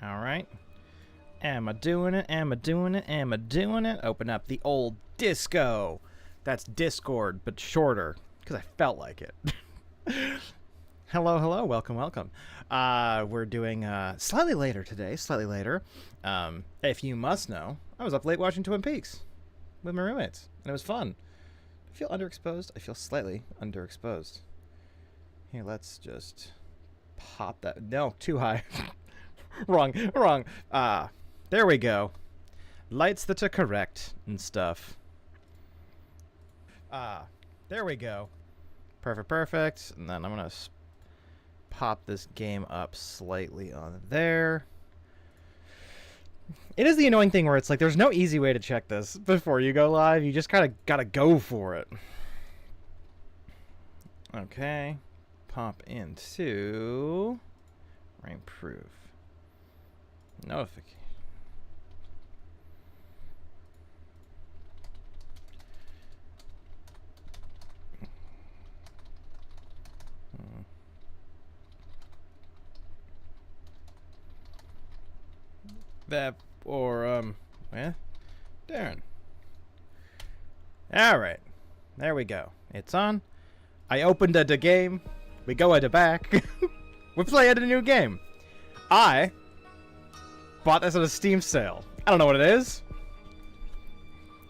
All right. Am I doing it? Am I doing it? Am I doing it? Open up the old disco. That's Discord, but shorter, because I felt like it. Hello, hello. Welcome, welcome. We're doing slightly later today. Slightly later. If you must know, I was up late watching Twin Peaks with my roommates, and it was fun. I feel underexposed. I feel slightly underexposed. Here, let's just pop that. No, too high. Wrong. There we go. Lights that are correct and stuff. There we go. Perfect. And then I'm going to pop this game up slightly on there. It is the annoying thing where it's like there's no easy way to check this before you go live. You just kind of got to go for it. Okay. Pop into Rainproof. Notification. Vaporum. Yeah? Deron. Alright. There we go. It's on. I opened the game. We go at the back. We play at a new game. I bought this at a Steam sale. I don't know what it is.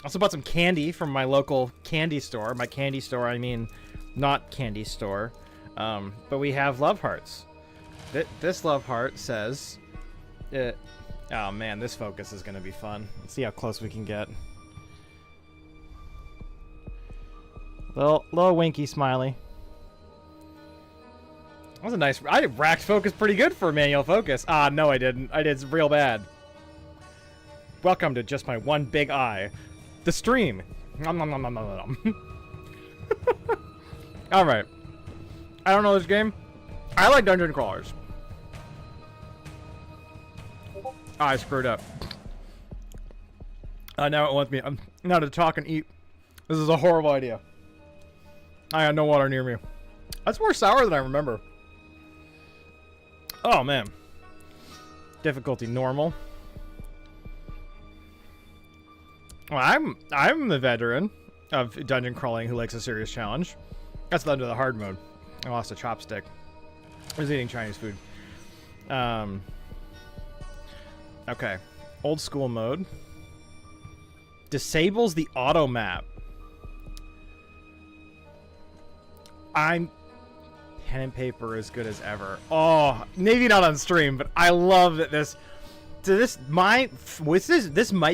Also bought some candy from my local candy store. My candy store, I mean, not candy store. But we have love hearts. This love heart says... oh man, this focus is going to be fun. Let's see how close we can get. Little winky smiley. That was a nice... I racked focus pretty good for manual focus. Ah, no I didn't. I did real bad. Welcome to just my one big eye. The stream. Nom nom nom nom nom nom. Alright. I don't know this game. I like dungeon crawlers. I screwed up. Now it wants me now to talk and eat. This is a horrible idea. I had no water near me. That's more sour than I remember. Oh man. Difficulty normal. Well, I'm the veteran of dungeon crawling who likes a serious challenge. That's under the hard mode. I lost a chopstick. I was eating Chinese food. Okay. Old school mode. Disables the auto map. Pen and paper as good as ever. Oh, maybe not on stream, but I love that this might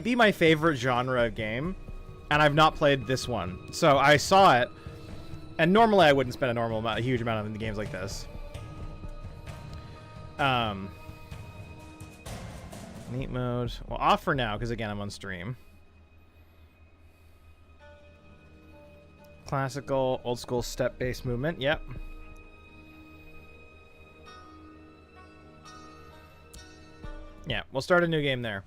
be my favorite genre of game, and I've not played this one. So I saw it, and normally I wouldn't spend a huge amount on games like this. Neat mode. Well, off for now, because again, I'm on stream. Classical, old school step-based movement. Yep. Yeah, we'll start a new game there.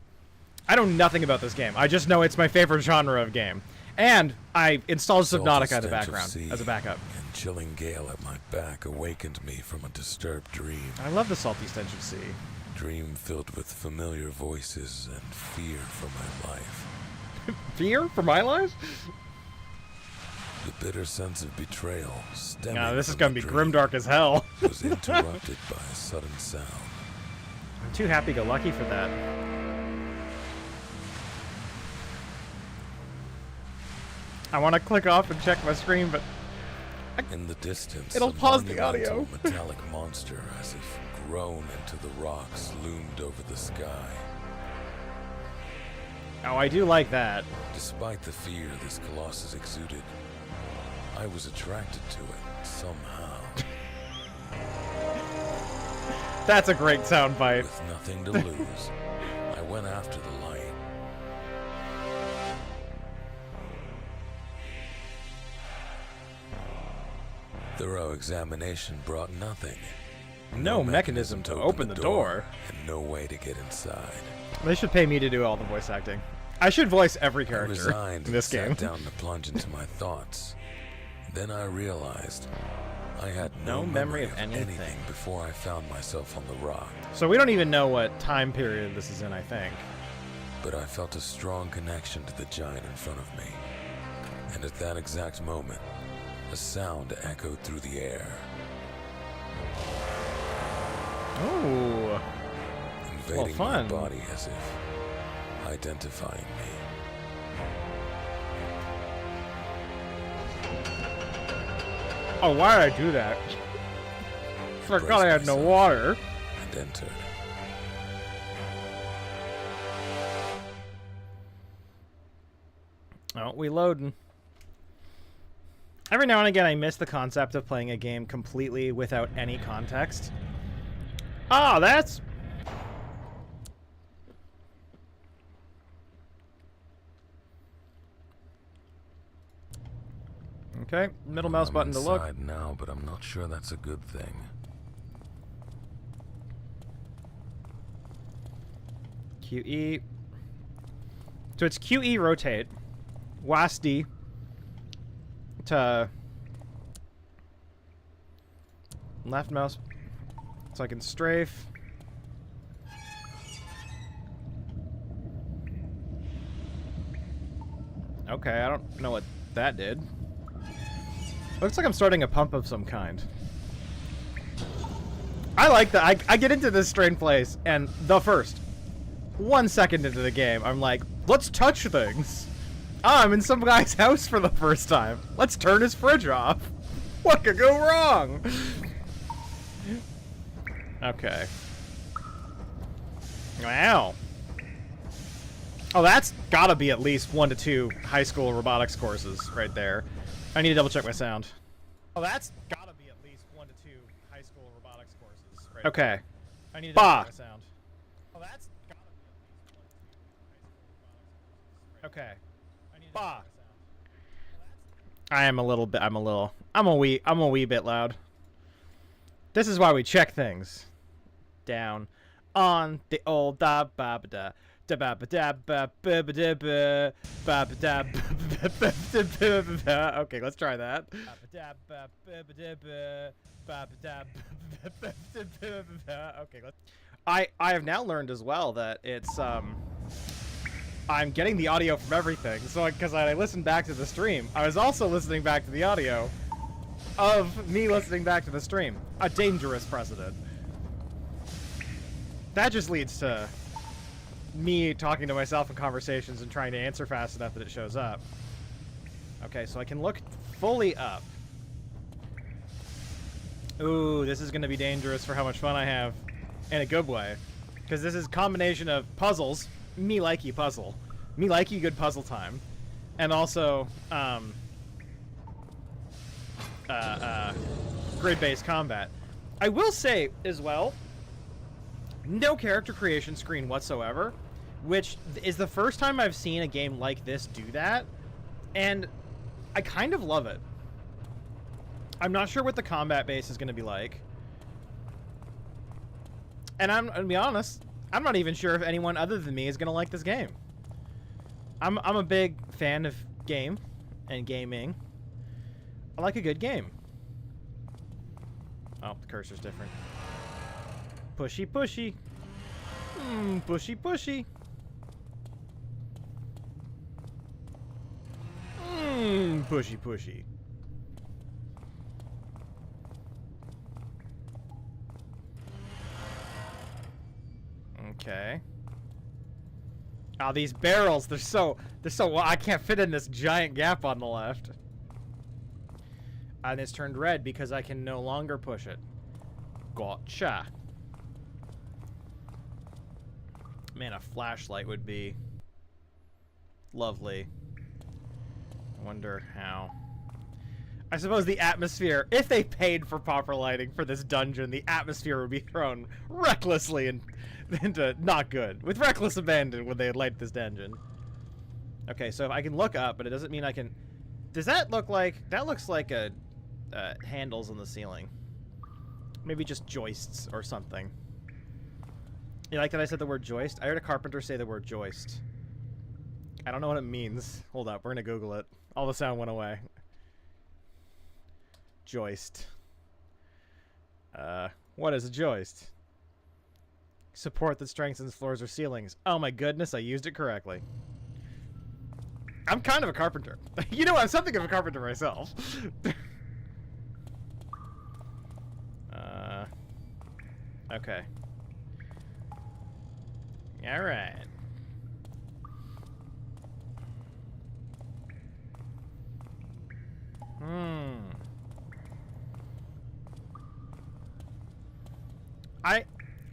I know nothing about this game. I just know it's my favorite genre of game. And I installed Subnautica in the background as a backup. And chilling gale at my back awakened me from a disturbed dream. I love the salty stench of sea. Dream filled with familiar voices and fear for my life. Fear for my life? The bitter sense of betrayal stemming Nah, this is from gonna the be dream grimdark as hell. was interrupted by a sudden sound. I'm too happy-go-lucky for that. I want to click off and check my screen, but In the distance, it'll a pause the monumental audio. metallic monster, as if grown into the rocks, loomed over the sky. Oh, I do like that. Despite the fear this colossus exuded, I was attracted to it somehow. That's a great soundbite. With nothing to lose, I went after the light. Thorough examination brought nothing. No mechanism to open the door. And no way to get inside. They should pay me to do all the voice acting. I should voice every I character resigned in this and game. sat down to plunge into my thoughts. Then I realized I had No no memory memory of of anything. anything before I found myself on the rock, So we don't even know what time period this is in, I think. but I felt a strong connection to the giant in front of me. And at that exact moment, a sound echoed through the air, Ooh. invading fun. my body as if identifying me. Oh, why did I do that? Forgot I had no myself. water. And entered. Oh, we loading. Every now and again, I miss the concept of playing a game completely without any context. Ah, that's... Okay, middle mouse I'm button to look. inside now, but I'm not sure that's a good thing. QE. So it's QE rotate. WASD to left mouse so I can strafe. Okay, I don't know what that did. Looks like I'm starting a pump of some kind. I like that. I get into this strange place, and the first 1 second into the game, I'm like, let's touch things. Ah, I'm in some guy's house for the first time. Let's turn his fridge off. What could go wrong? Okay. Wow. Oh, that's gotta be at least 1 to 2 high school robotics courses right there. I need to double check my sound. Oh, that's gotta be at least 1 to 2 high school robotics courses right there. Okay. I need to double check my sound. Oh, that's gotta be at least 1 to 2 high school robotics courses right there. Okay. I need to double check my sound. I am a little bit, I'm a wee bit loud. This is why we check things. Down on the old da ba ba da. Da ba ba da ba ba ba da ba ba ba da ba ba ba ba ba. Okay, let's try that. Okay, let's. I have now learned as well that it's I'm getting the audio from everything. So because I listened back to the stream, I was also listening back to the audio of me listening back to the stream. A dangerous precedent. That just leads to me talking to myself in conversations and trying to answer fast enough that it shows up. Okay, so I can look fully up. Ooh, this is going to be dangerous for how much fun I have. In a good way. Because this is a combination of puzzles. Me likey puzzle. Me likey good puzzle time. And also, grid-based combat. I will say, as well, no character creation screen whatsoever, which is the first time I've seen a game like this do that, and I kind of love it. I'm not sure what the combat base is going to be like, and I'm gonna be honest, I'm not even sure if anyone other than me is going to like this game. I'm a big fan of game and gaming. I like a good game. Oh, the cursor's different. Pushy, pushy. Pushy, pushy. Pushy, pushy. Okay. Oh, these barrels, they're so I can't fit in this giant gap on the left. And it's turned red because I can no longer push it. Gotcha. Man, a flashlight would be lovely. I wonder how. I suppose the atmosphere, if they paid for proper lighting for this dungeon, the atmosphere would be thrown recklessly into not good. With reckless abandon when they light this dungeon. Okay, so if I can look up, but it doesn't mean I can... Does that look like... That looks like a... handles on the ceiling. Maybe just joists or something. You like that I said the word joist? I heard a carpenter say the word joist. I don't know what it means. Hold up, we're gonna Google it. All the sound went away. Joist. What is a joist? Support that strengthens floors or ceilings. Oh my goodness, I used it correctly. I'm kind of a carpenter. You know, I'm something of a carpenter myself. Okay. Alright.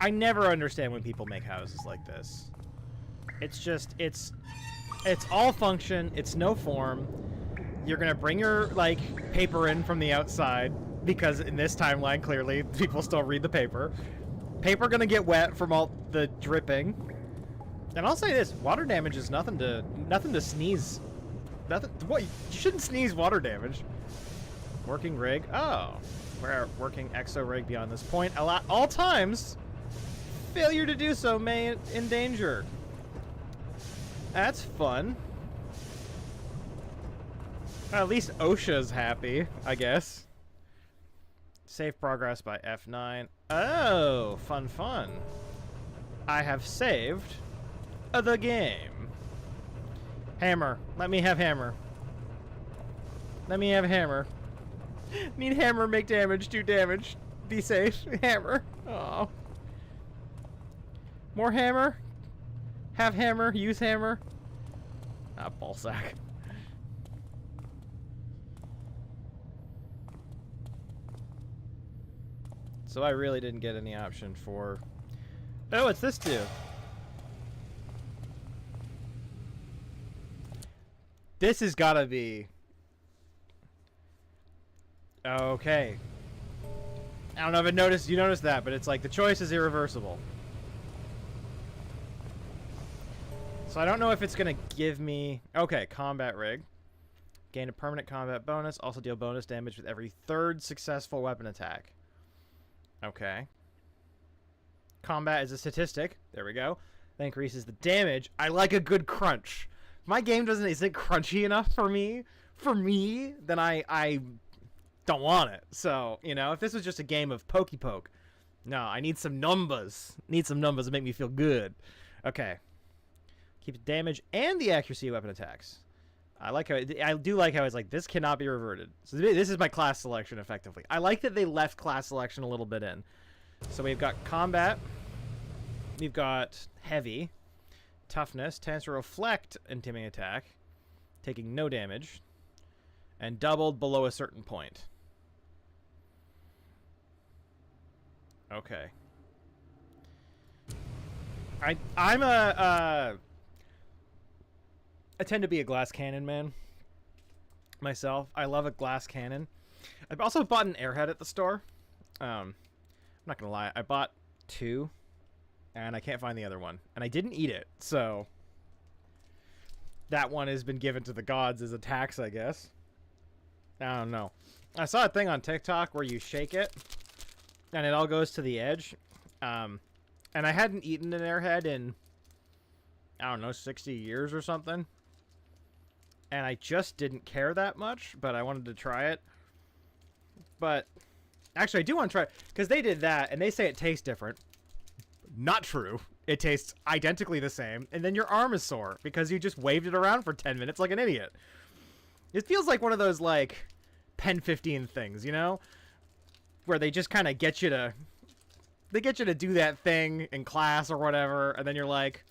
I never understand when people make houses like this. It's just, it's all function, it's no form. You're gonna bring your, like, paper in from the outside, because in this timeline, clearly, people still read the paper. Paper gonna get wet from all the dripping. And I'll say this, water damage is nothing to sneeze. What? You shouldn't sneeze water damage. Working rig. Oh. We're working exo rig beyond this point. All times, failure to do so may endanger. That's fun. At least OSHA's happy, I guess. Save progress by F9. Oh, fun, fun. I have saved the game. Hammer. Let me have hammer. Let me have hammer. Need hammer, make damage, do damage. Be safe. Hammer. Oh. More hammer? Have hammer, use hammer. Ah, ballsack. So I really didn't get any option for... Oh, what's this do? This has gotta be... Okay. I don't know if you noticed that, but it's like the choice is irreversible. So I don't know if it's gonna give me... Okay, combat rig. Gain a permanent combat bonus. Also deal bonus damage with every third successful weapon attack. Okay. Combat is a statistic. There we go. That increases the damage. I like a good crunch. If my game isn't crunchy enough for me, then I don't want it. So, you know, if this was just a game of pokey poke, no, I need some numbers. Need some numbers to make me feel good. Okay. Keep the damage and the accuracy of weapon attacks. I do like how it's like, this cannot be reverted. So this is my class selection, effectively. I like that they left class selection a little bit in. So we've got combat. We've got heavy. Toughness. Tends to reflect intimidating attack. Taking no damage. And doubled below a certain point. Okay. I tend to be a glass cannon man myself. I love a glass cannon. I've also bought an airhead at the store. I'm not gonna lie, I bought 2 and I can't find the other one, and I didn't eat it, so that one has been given to the gods as a tax, I guess. I don't know. I saw a thing on TikTok where you shake it and it all goes to the edge, and I hadn't eaten an airhead in, I don't know, 60 years or something. And I just didn't care that much, but I wanted to try it. But actually, I do want to try it, because they did that, and they say it tastes different. Not true. It tastes identically the same, and then your arm is sore, because you just waved it around for 10 minutes like an idiot. It feels like one of those, like, Pen 15 things, you know? Where they just kind of get you to... They get you to do that thing in class or whatever, and then you're like...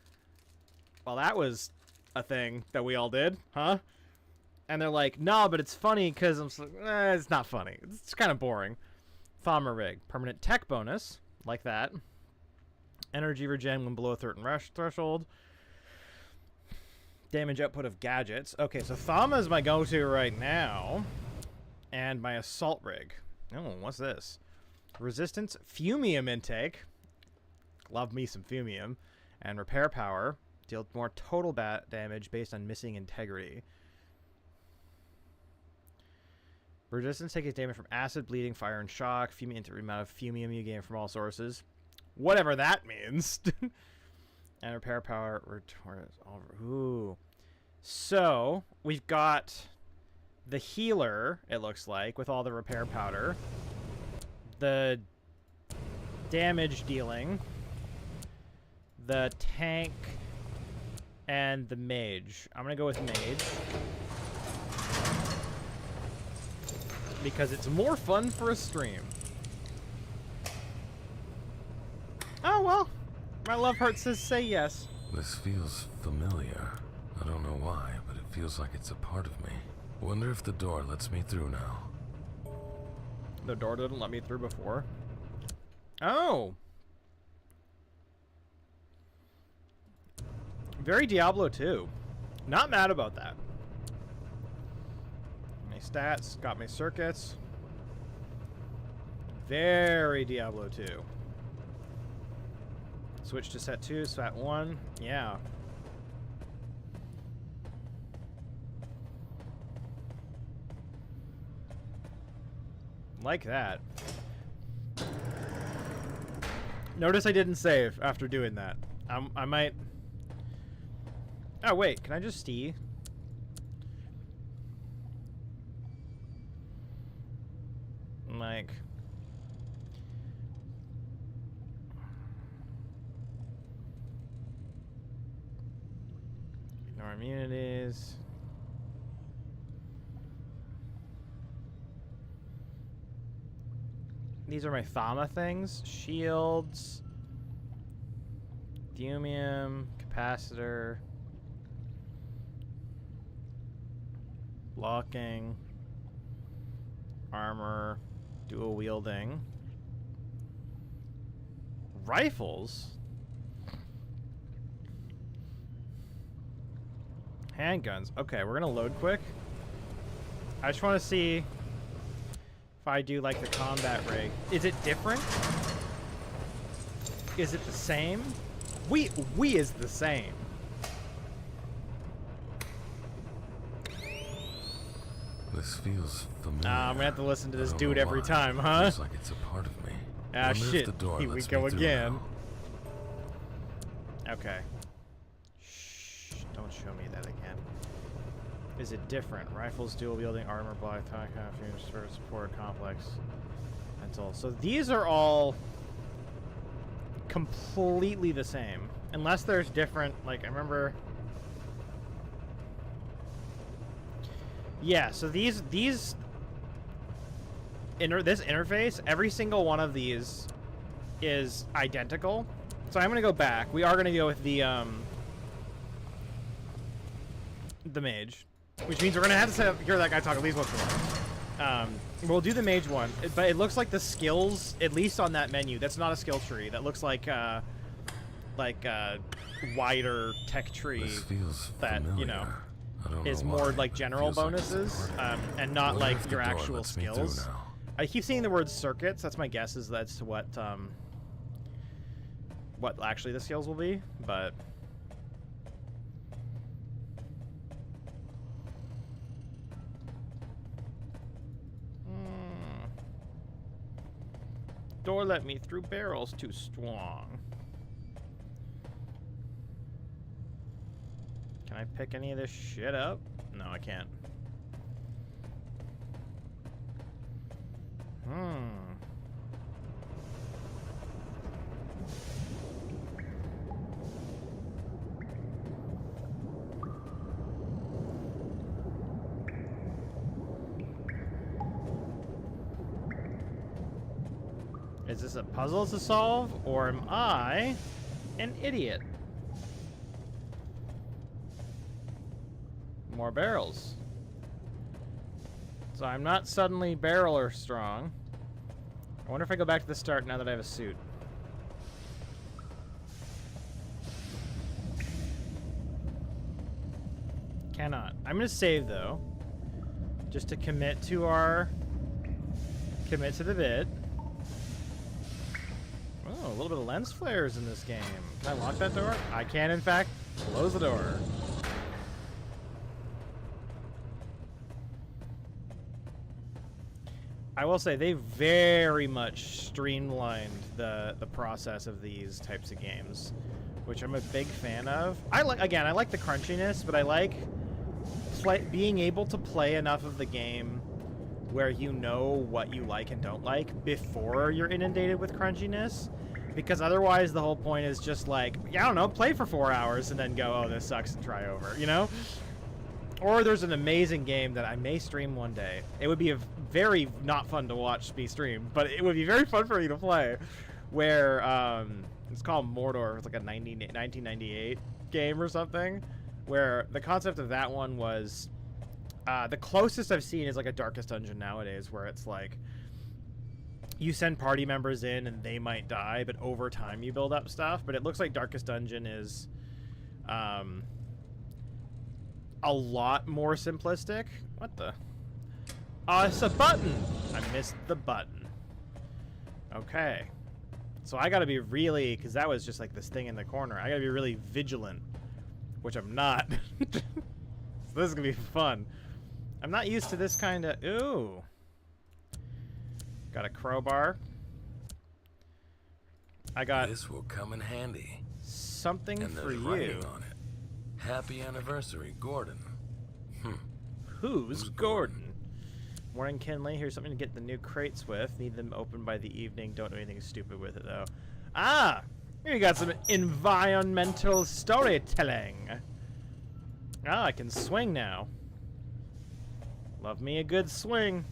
Well, that was a thing that we all did, huh? And they're like, no, but it's funny because I'm like, it's not funny. It's kind of boring. Thommer rig. Permanent tech bonus, like that. Energy regen when below a certain threshold. Damage output of gadgets. Okay, so Thama is my go-to right now. And my assault rig. Oh, what's this? Resistance, fumium intake. Love me some fumium. And repair power. Deal more total damage based on missing integrity. Resistance takes damage from acid, bleeding, fire, and shock. Fumium into the amount of fumium you gain from all sources. Whatever that means. And repair power. Ooh. So, we've got the healer, it looks like, with all the repair powder. The damage dealing, the tank, and the mage. I'm gonna go with mage. Because it's more fun for a stream. Oh, well. My love heart says say yes. This feels familiar. I don't know why, but it feels like it's a part of me. Wonder if the door lets me through now. The door didn't let me through before. Oh. Very Diablo 2. Not mad about that. My stats, got my circuits. Very Diablo 2. Switch to set 2, set 1. Yeah. Like that. Notice I didn't save after doing that. I might... Oh, wait. Can I just see? Like... Ignore immunities. These are my Thama things. Shields. Thumium. Capacitor. Blocking. Armor. Dual wielding. Rifles. Handguns. Okay, we're gonna load quick. I just want to see if I do like the combat rig. Is it different? Is it the same? We is the same. This feels familiar. I'm gonna have to listen to this dude every time, huh? Feels like it's a part of me. Ah, Wonder if shit. the door Here we lets go me through again. now. Okay. Shh. Don't show me that again. Is it different? Rifles, dual wielding, armor, block, attack, support, complex, mental. So these are all completely the same. Unless there's different, like, I remember... Yeah, so this interface, every single one of these is identical. So I'm gonna go back. We are gonna go with the mage, which means we're gonna have to hear that guy talk at least once more. We'll do the mage one, but it looks like the skills, at least on that menu, that's not a skill tree. That looks like wider tech tree This feels that familiar. you know. I don't Is know more why, like but it general feels like it's a bonuses, part of me. and not Wonder like if the your door actual lets me through skills. now. I keep seeing the word circuits. That's my guess. Is that's what actually the skills will be, but. Door let me through. Barrel's too strong. Can I pick any of this shit up? No, I can't. Is this a puzzle to solve, or am I an idiot? More barrels. So I'm not suddenly barreler strong. I wonder if I go back to the start now that I have a suit. Cannot. I'm gonna save though, just to commit to the bit. Oh, a little bit of lens flares in this game. Can I lock that door? I can, in fact, close the door. I will say they very much streamlined the process of these types of games, which I'm a big fan of. I like the crunchiness, but I like being able to play enough of the game where you know what you like and don't like before you're inundated with crunchiness. Because otherwise the whole point is just like, yeah, I don't know, play for 4 hours and then go, oh, this sucks, and try over, you know? Or there's an amazing game that I may stream one day. It would be a very not fun to watch me stream, but it would be very fun for me to play. Where, it's called Mordor. It's like a 1998 game or something. Where the concept of that one was, the closest I've seen is like a Darkest Dungeon nowadays, where it's like, you send party members in and they might die, but over time you build up stuff. But it looks like Darkest Dungeon is, a lot more simplistic. What the? It's a button! I missed the button. Okay. So I gotta be really, because that was just like this thing in the corner, I gotta be really vigilant, which I'm not. So this is gonna be fun. I'm not used to this kind of, ooh. Got a crowbar. I got This will come in handy. something And for there's you. writing on it. Happy anniversary, Gordon. Who's Gordon? Morning, Kinley. Here's something to get the new crates with. Need them open by the evening. Don't do anything stupid with it, though. Ah! You got some environmental storytelling. Ah, I can swing now. Love me a good swing.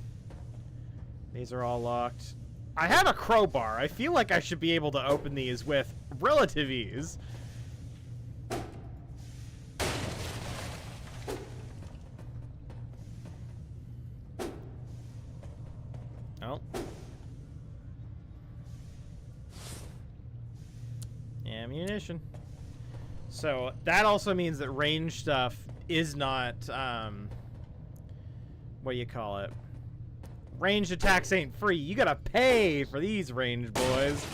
These are all locked. I have a crowbar. I feel like I should be able to open these with relative ease. Oh. Ammunition. So that also means that range stuff is not, what do you call it? Ranged attacks ain't free. You gotta pay for these range boys.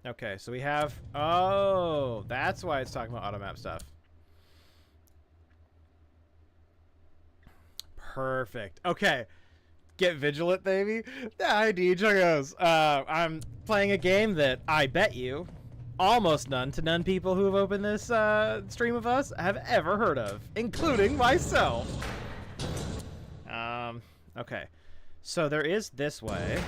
Okay, so we have, oh, that's why it's talking about auto map stuff. Perfect. Okay. Get vigilant, baby. Hi, Chuggos. I'm playing a game that I bet you almost none to none people who have opened this stream of us have ever heard of, including myself. Okay. So there is this way.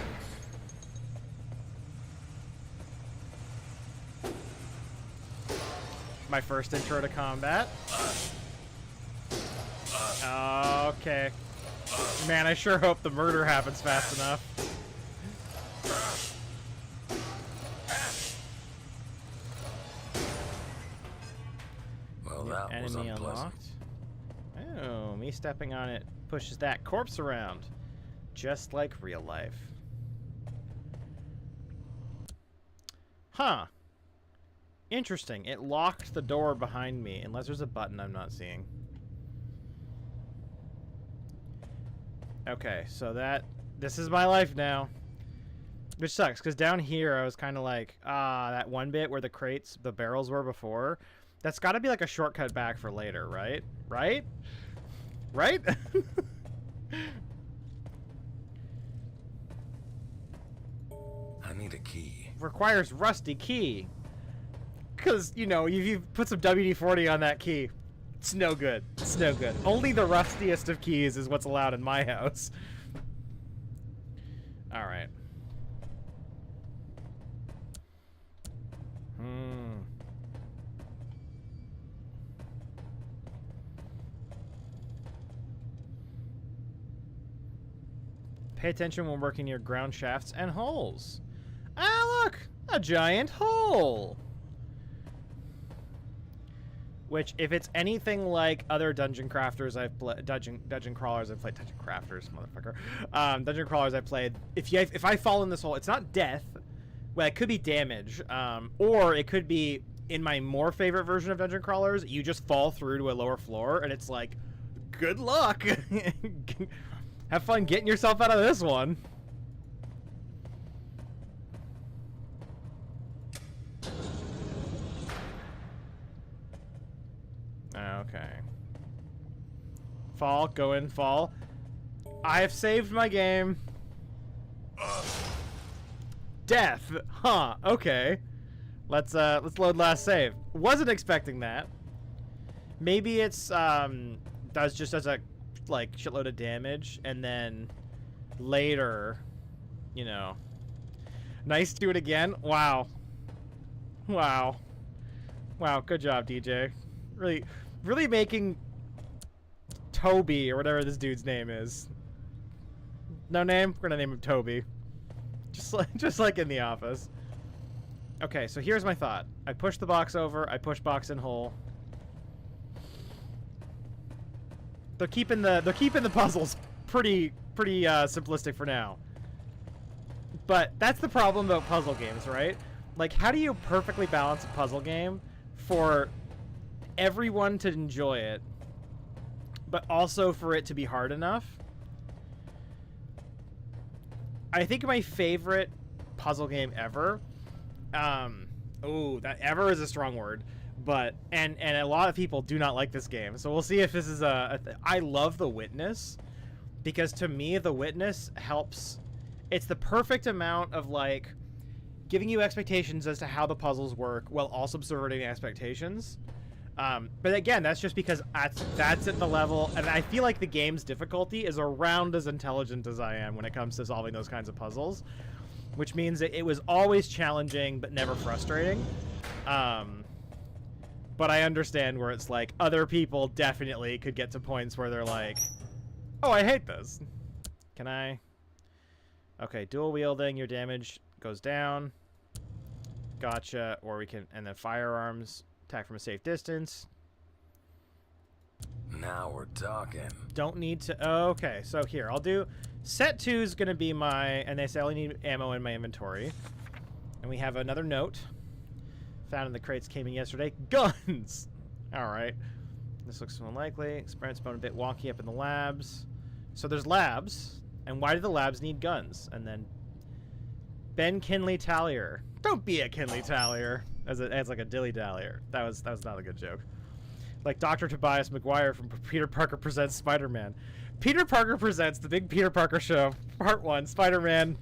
My first intro to combat. Okay. Man, I sure hope the murder happens fast enough. Well, that was Enemy unpleasant. unlocked. Oh, me stepping on it pushes that corpse around. Just like real life. Huh. Interesting. It locked the door behind me, unless there's a button I'm not seeing. Okay, so this is my life now. Which sucks, because down here I was kind of like, that one bit where the barrels were before, that's got to be like a shortcut back for later, right? Right? Right? I need a key. Requires rusty key. Because, you know, if you put some WD-40 on that key, it's no good. It's no good. Only the rustiest of keys is what's allowed in my house. Alright. Pay attention when working near ground shafts and holes. Ah, look! A giant hole! Which, if it's anything like other dungeon crafters I've played, dungeon crawlers I've played, dungeon crafters, motherfucker, dungeon crawlers I've played, if I fall in this hole, it's not death. Well, it could be damage, or it could be, in my more favorite version of dungeon crawlers, you just fall through to a lower floor, and it's like, good luck! Have fun getting yourself out of this one. Okay. Fall, go in, fall. I have saved my game. Death. Huh, okay. Let's load last save. Wasn't expecting that. Maybe it's does a like shitload of damage, and then later, you know. Nice, do it again. Wow. Wow. Wow, good job, DJ. Really making Toby, or whatever this dude's name is. No name? We're gonna name him Toby. Just like in The Office. Okay, so here's my thought. I push the box over, I push box in hole. They're keeping the puzzles pretty simplistic for now. But that's the problem about puzzle games, right? Like, how do you perfectly balance a puzzle game for everyone to enjoy it, but also for it to be hard enough? I think my favorite puzzle game ever, that ever is a strong word, but, and a lot of people do not like this game, so we'll see if this is I love The Witness, because to me, The Witness helps, it's the perfect amount of, like, giving you expectations as to how the puzzles work while also subverting expectations. But again, that's just because that's at the level, and I feel like the game's difficulty is around as intelligent as I am when it comes to solving those kinds of puzzles, which means that it was always challenging but never frustrating. But I understand where it's like other people definitely could get to points where they're like, oh, I hate this. Can I? Okay, dual wielding, your damage goes down. Gotcha. Or we can, and then firearms, attack from a safe distance. Now we're talking. Don't need to, okay, so here, I'll do, set 2 is going to be my, and they say I only need ammo in my inventory. And we have another note. Found in the crates, came in yesterday. Guns! Alright. This looks unlikely. Experience bone a bit wonky up in the labs. So there's labs. And why do the labs need guns? And then Ben Kinley Tallier. Don't be a Kinley Tallier. As like a dilly-dallier. That was not a good joke. Like Dr. Tobias McGuire from Peter Parker Presents Spider-Man. Peter Parker Presents The Big Peter Parker Show. Part 1. Spider-Man.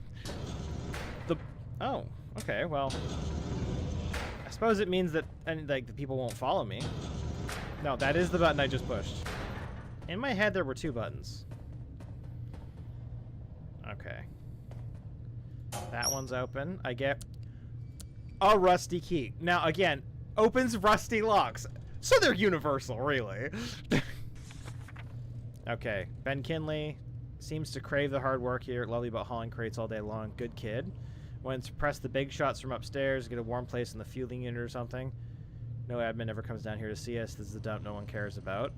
Oh, okay, well. I suppose it means that like the people won't follow me. No, that is the button I just pushed. In my head, there were 2 buttons. Okay. That one's open. I get a rusty key. Now, again, opens rusty locks. So they're universal, really. Okay. Ben Kinley seems to crave the hard work here. Lovely about hauling crates all day long. Good kid. When to press the big shots from upstairs, get a warm place in the fueling unit or something. No admin ever comes down here to see us. This is the dump no one cares about.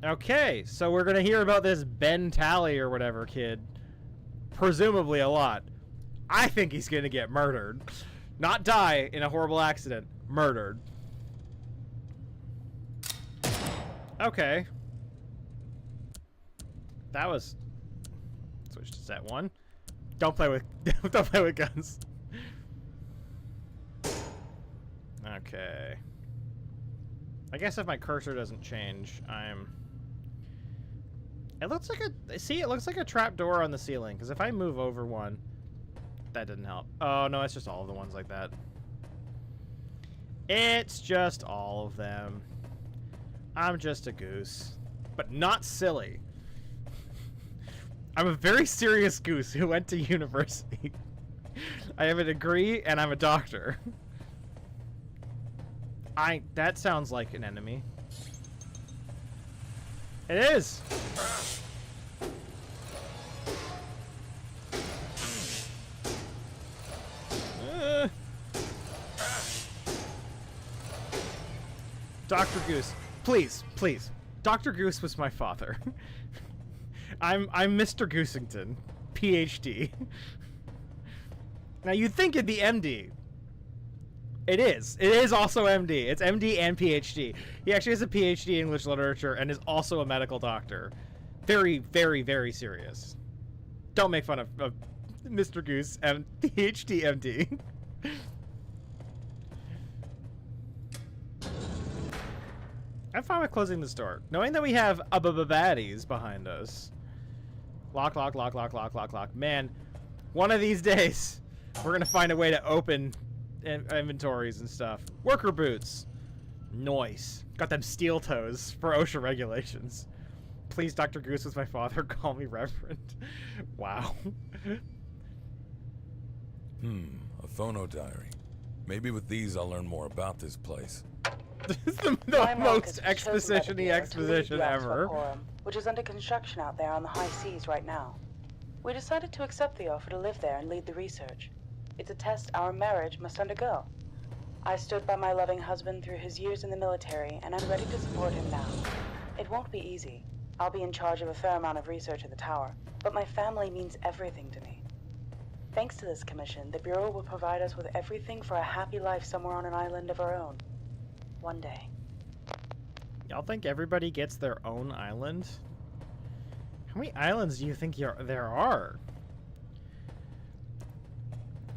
Okay, so we're going to hear about this Ben Talley or whatever kid. Presumably a lot. I think he's going to get murdered. Not die in a horrible accident. Murdered. Okay. That was... Switch to set 1. Don't play with guns. Okay. I guess if my cursor doesn't change, it looks like it looks like a trap door on the ceiling, because if I move over one, that didn't help. Oh, no, it's just all of the ones like that. It's just all of them. I'm just a goose, but not silly. I'm a very serious goose who went to university. I have a degree and I'm a doctor. That sounds like an enemy. It is. Dr. Goose, please, please. Dr. Goose was my father. I'm Mr. Goosington, PhD. Now you'd think it'd be MD. It is. It is also MD. It's MD and PhD. He actually has a PhD in English literature and is also a medical doctor. Very, very, very serious. Don't make fun of Mr. Goose and PhD MD. I'm fine with closing this door, knowing that we have baddies behind us. Lock, lock, lock, lock, lock, lock, lock. Man, one of these days, we're gonna find a way to open inventories and stuff. Worker boots. Noise. Got them steel toes for OSHA regulations. Please, Dr. Goose was my father. Call me Reverend. Wow. A phono diary. Maybe with these I'll learn more about this place. This is the most exposition-y exposition ever. Vaporum, which is under construction out there on the high seas right now. We decided to accept the offer to live there and lead the research. It's a test our marriage must undergo. I stood by my loving husband through his years in the military, and I'm ready to support him now. It won't be easy. I'll be in charge of a fair amount of research at the tower, but my family means everything to me. Thanks to this commission, the Bureau will provide us with everything for a happy life somewhere on an island of our own. One day. Y'all think everybody gets their own island? How many islands do you think there are?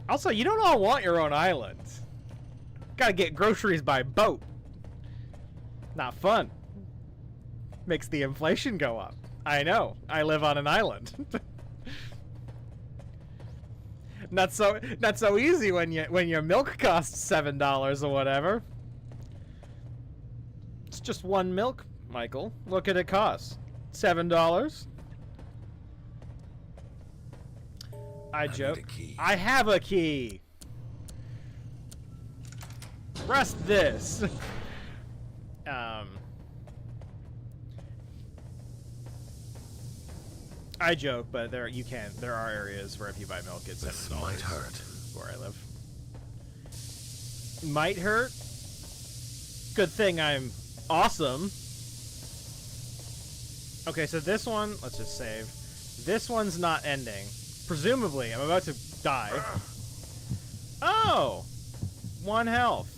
Also, you don't all want your own island. Gotta get groceries by boat. Not fun. Makes the inflation go up. I know. I live on an island. Not so easy when your milk costs $7 or whatever. It's just one milk, Michael. Look at it cost. $7. I joke. Need a key. I have a key. Rest this. I joke, but there are areas where if you buy milk, it's This $7. might hurt. Where I live. Might hurt. Good thing I'm awesome. Okay, so this one, let's just save. This one's not ending. Presumably, I'm about to die. Oh! 1 health.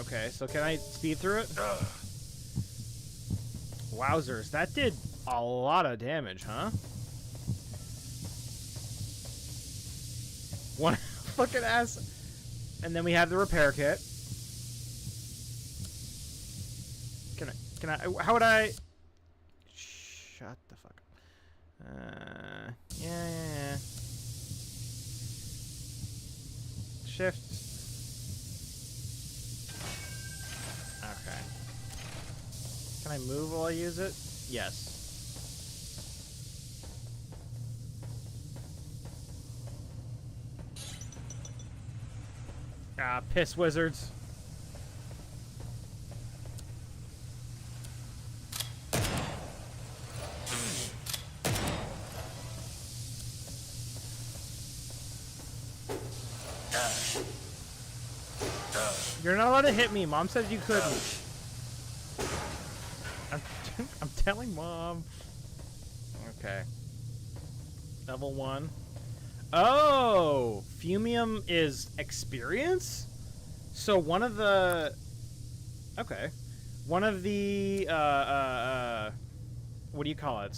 Okay, so can I speed through it? Wowzers, that did a lot of damage, huh? One fucking ass. And then we have the repair kit. Can I, how would I? Shut the fuck up. Yeah. Shift. Okay. Can I move while I use it? Yes. Ah, piss wizards. You're not allowed to hit me. Mom said you couldn't. I'm telling Mom. Okay. Level 1. Oh! Fumium is experience? So one of the... Okay. One of the... what do you call it?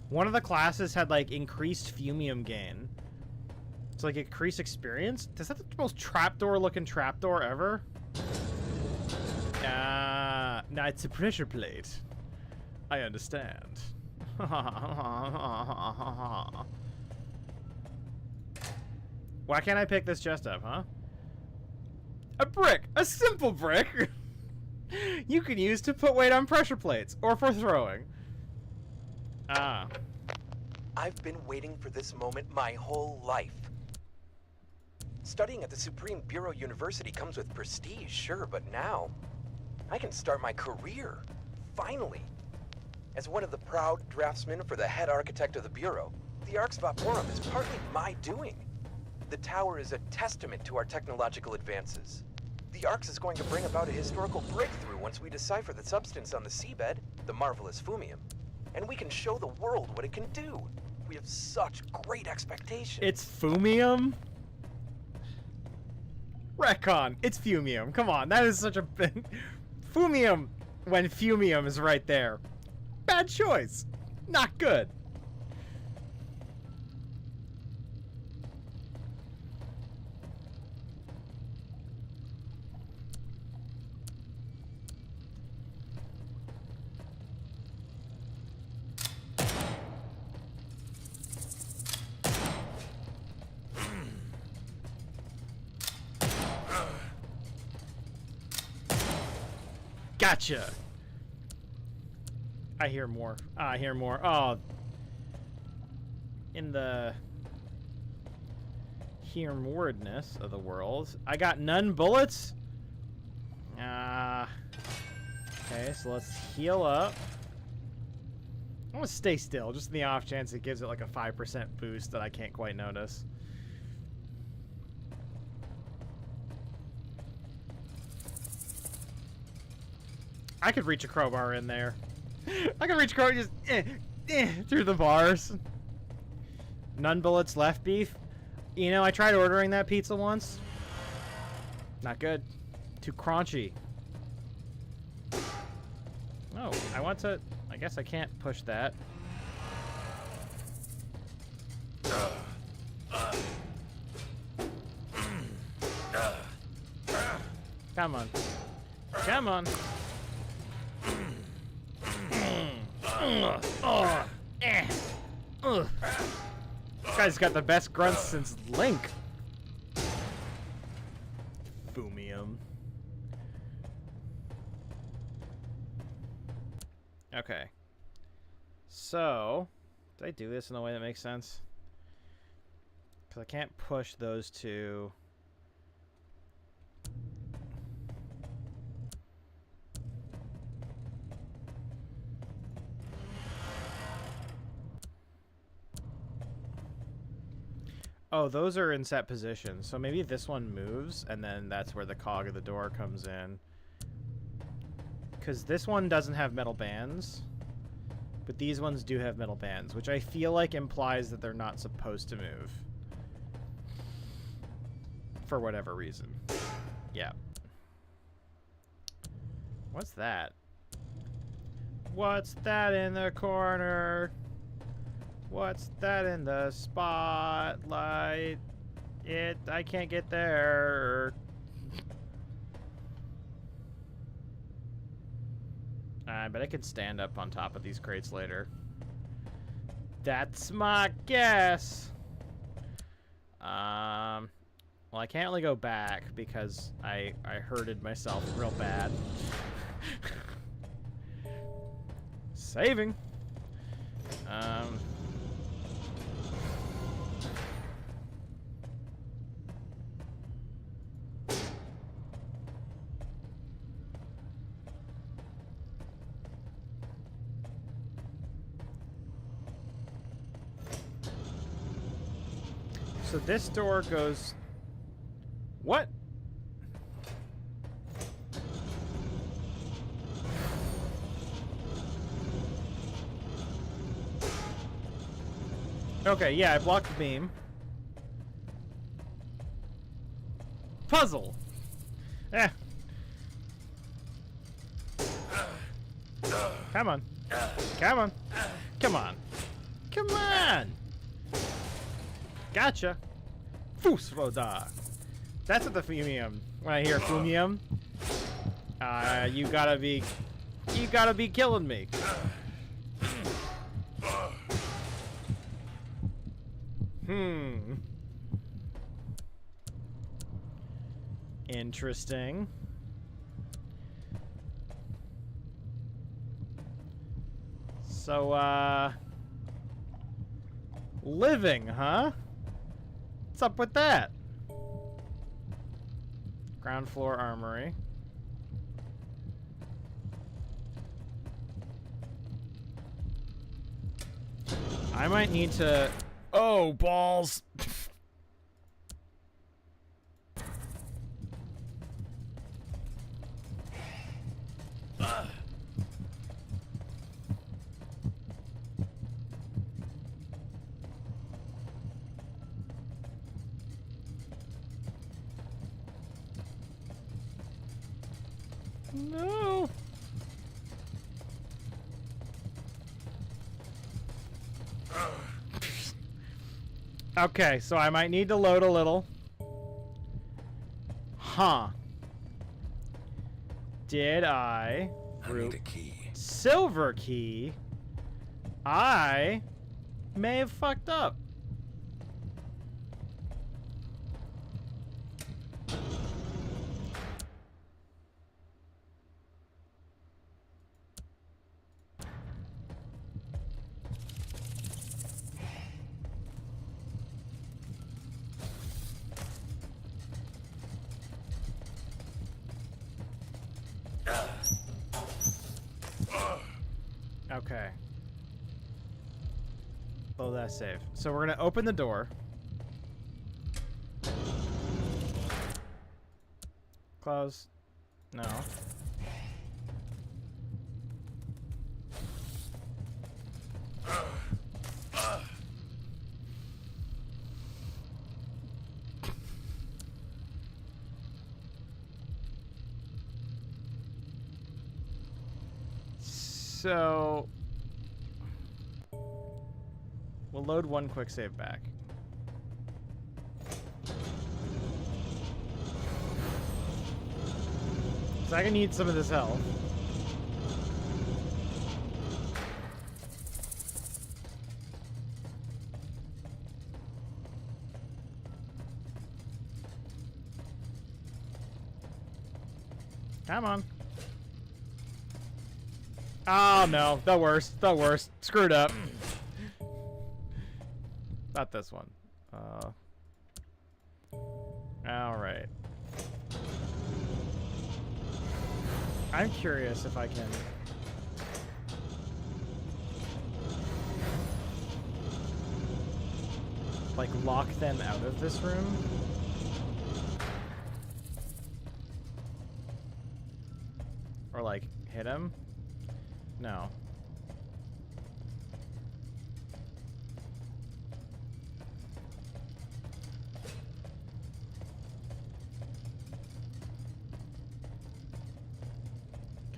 One of the classes had, like, increased Fumium gain. It's like increased experience? Is that the most trapdoor-looking trapdoor ever? No, it's a pressure plate. I understand. Why can't I pick this chest up, huh? A brick! A simple brick! You can use to put weight on pressure plates, or for throwing. Ah. I've been waiting for this moment my whole life. Studying at the Supreme Bureau University comes with prestige, sure, but now I can start my career, finally. As one of the proud draftsmen for the head architect of the Bureau, the Ark's Vaporum is partly my doing. The tower is a testament to our technological advances. The Arks is going to bring about a historical breakthrough once we decipher the substance on the seabed, the marvelous Fumium, and we can show the world what it can do. We have such great expectations. It's Fumium? Retcon, it's Fumium. Come on, that is such a... Fumium when Fumium is right there. Bad choice. Not good. Gotcha! I hear more. I hear more. Oh. In the hear-moredness of the world. I got none bullets? Okay, so let's heal up. I'm gonna stay still, just in the off chance it gives it like a 5% boost that I can't quite notice. I could reach a crowbar in there. I could reach a crowbar just through the bars. None bullets left beef. You know, I tried ordering that pizza once. Not good. Too crunchy. Oh, I want to... I guess I can't push that. Come on. Come on. This guy's got the best grunts since Link. Boomium. Okay. So, did I do this in a way that makes sense? Because I can't push those two. Oh, those are in set positions. So maybe this one moves, and then that's where the cog of the door comes in. Because this one doesn't have metal bands, but these ones do have metal bands, which I feel like implies that they're not supposed to move. For whatever reason. Yeah. What's that? What's that in the corner? What's that in the spotlight? I can't get there. But I could stand up on top of these crates later. That's my guess. Well, I can't really go back because I hurted myself real bad. Saving. So this door goes... What? Okay, yeah, I blocked the beam. Puzzle! Eh. Come on. Come on. Come on. Come on! Gotcha. Fusroda. That's what the fumium. When I hear fumium, you gotta be killing me. Interesting. So, living, huh? What's up with that? Ground floor armory. I might need to... Oh, balls! No. Okay, so I might need to load a little. Huh. Did I need a key. Silver key? I may have fucked up. Okay. Oh, that's safe. So we're gonna open the door. Close. No. So we'll load one quick save back. So I'm gonna need some of this health. Come on. Oh no, the worst, the worst. Screwed up. Not this one. Alright. I'm curious if I can... like, lock them out of this room. Or, like, hit them. No.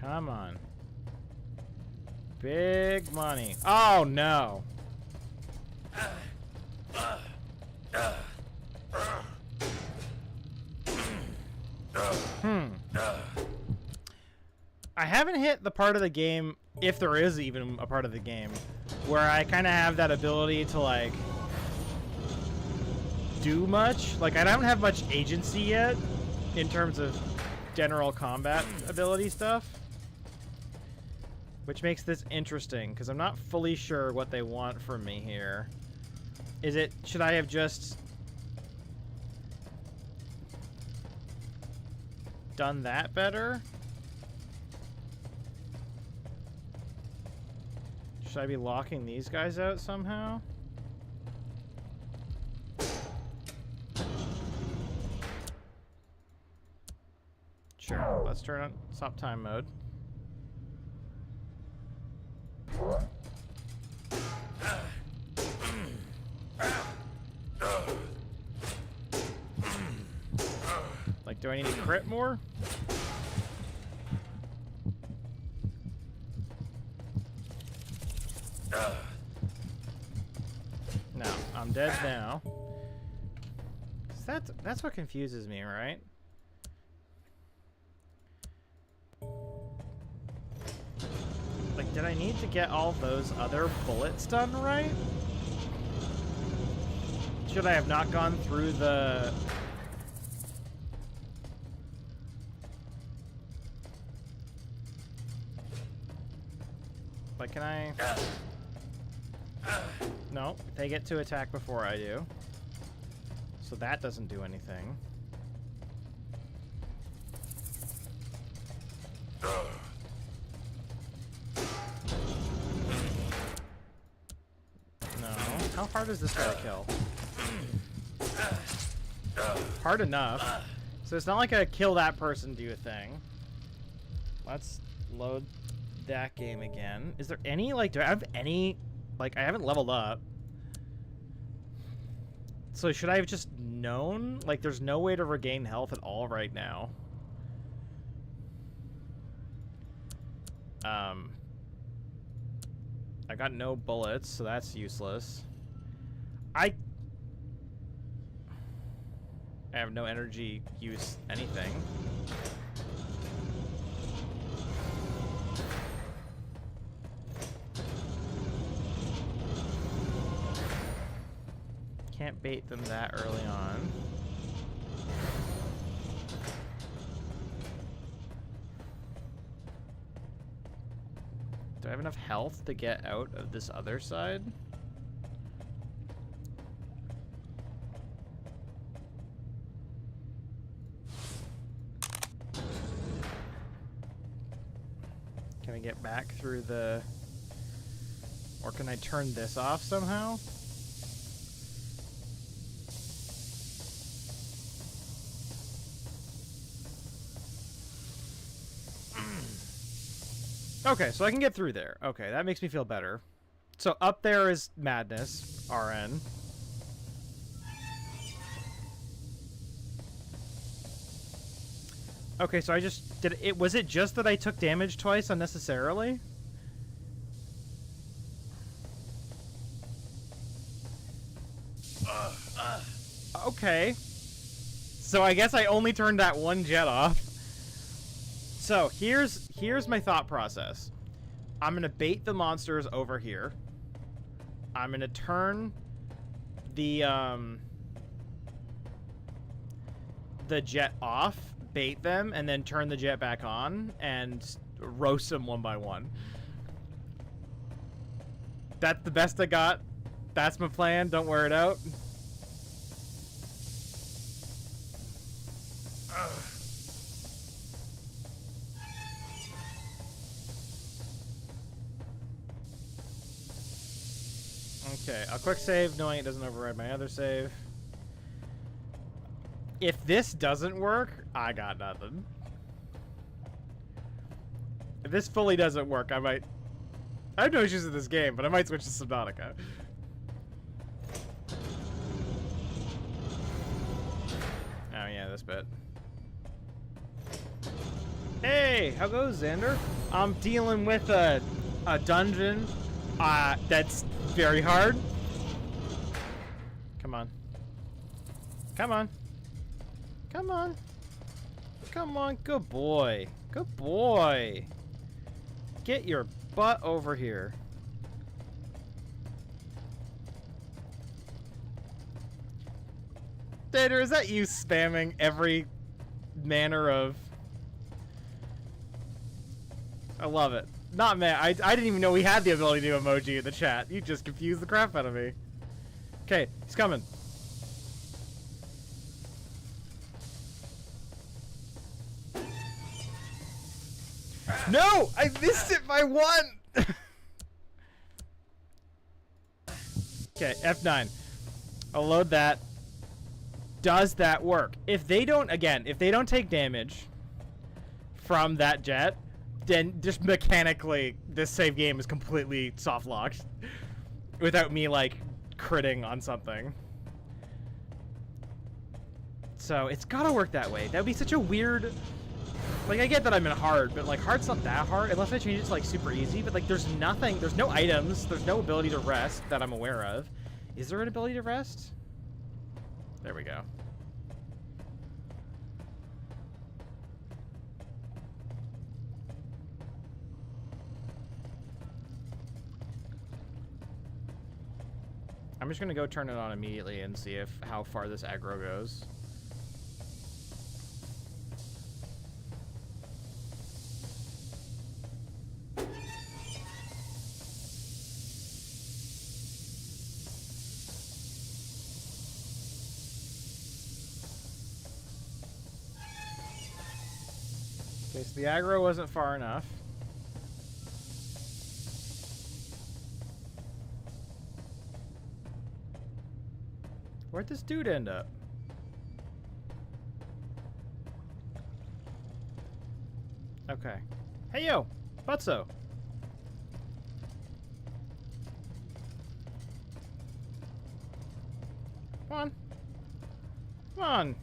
Come on. Big money. Oh, no. I haven't hit the part of the game, if there is even a part of the game, where I kind of have that ability to, like, do much. Like, I don't have much agency yet in terms of general combat ability stuff. Which makes this interesting, because I'm not fully sure what they want from me here. Is it... should I have just... done that better? Should I be locking these guys out somehow? Sure, let's turn on stop time mode. Like, do I need to crit more? No, I'm dead now. 'Cause that's what confuses me, right? Like, did I need to get all those other bullets done right? Should I have not gone through the... like, can I... no, they get to attack before I do. So that doesn't do anything. No. How hard is this guy to kill? Hard enough. So it's not like I kill that person, do a thing. Let's load that game again. Is there any, like, do I have any, like, I haven't leveled up. So should I have just known? Like, there's no way to regain health at all right now. I got no bullets, so that's useless. I have no energy use anything. Can't bait them that early on. Do I have enough health to get out of this other side? Can I get back through the Or can I turn this off somehow? Okay, so I can get through there. Okay, that makes me feel better. So up there is madness, RN. Okay, so I just did it. Was it just that I took damage twice unnecessarily? Okay. So I guess I only turned that one jet off. So here's my thought process. I'm gonna bait the monsters over here. I'm gonna turn the jet off, bait them, and then turn the jet back on and roast them one by one. That's the best I got. That's my plan. Don't wear it out. Okay, I'll quick save knowing it doesn't override my other save. If this doesn't work, I got nothing. If this fully doesn't work, I have no issues with this game, but I might switch to Subnautica. Oh yeah, this bit. Hey, how goes, Xander? I'm dealing with a dungeon that's very hard. Come on. Come on. Come on. Come on, good boy. Good boy. Get your butt over here. Xander, is that you spamming every manner of... I love it. Not man. I didn't even know we had the ability to do emoji in the chat. You just confused the crap out of me. Okay, he's coming. No! I missed it by one! Okay, F9. I'll load that. Does that work? If they don't, again, if they don't take damage from that jet, then just mechanically, this save game is completely soft locked without me, like, critting on something. So, it's gotta work that way. That would be such a weird... Like, I get that I'm in hard, but, like, hard's not that hard, unless I change it to, like, super easy, but, like, there's nothing, there's no items, there's no ability to rest that I'm aware of. Is there an ability to rest? There we go. I'm just gonna go turn it on immediately and see how far this aggro goes. Okay, so the aggro wasn't far enough. Where'd this dude end up? Okay. Hey, yo! Butso! Come on. Come on!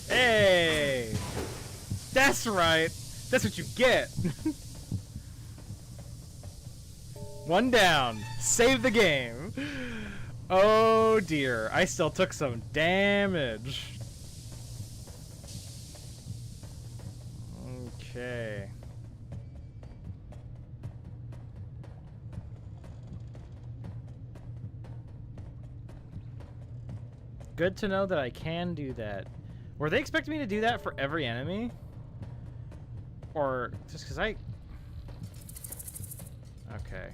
Hey! That's right! That's what you get! One down. Save the game. Oh dear. I still took some damage. Okay. Good to know that I can do that. Were they expecting me to do that for every enemy? Or just because I... Okay.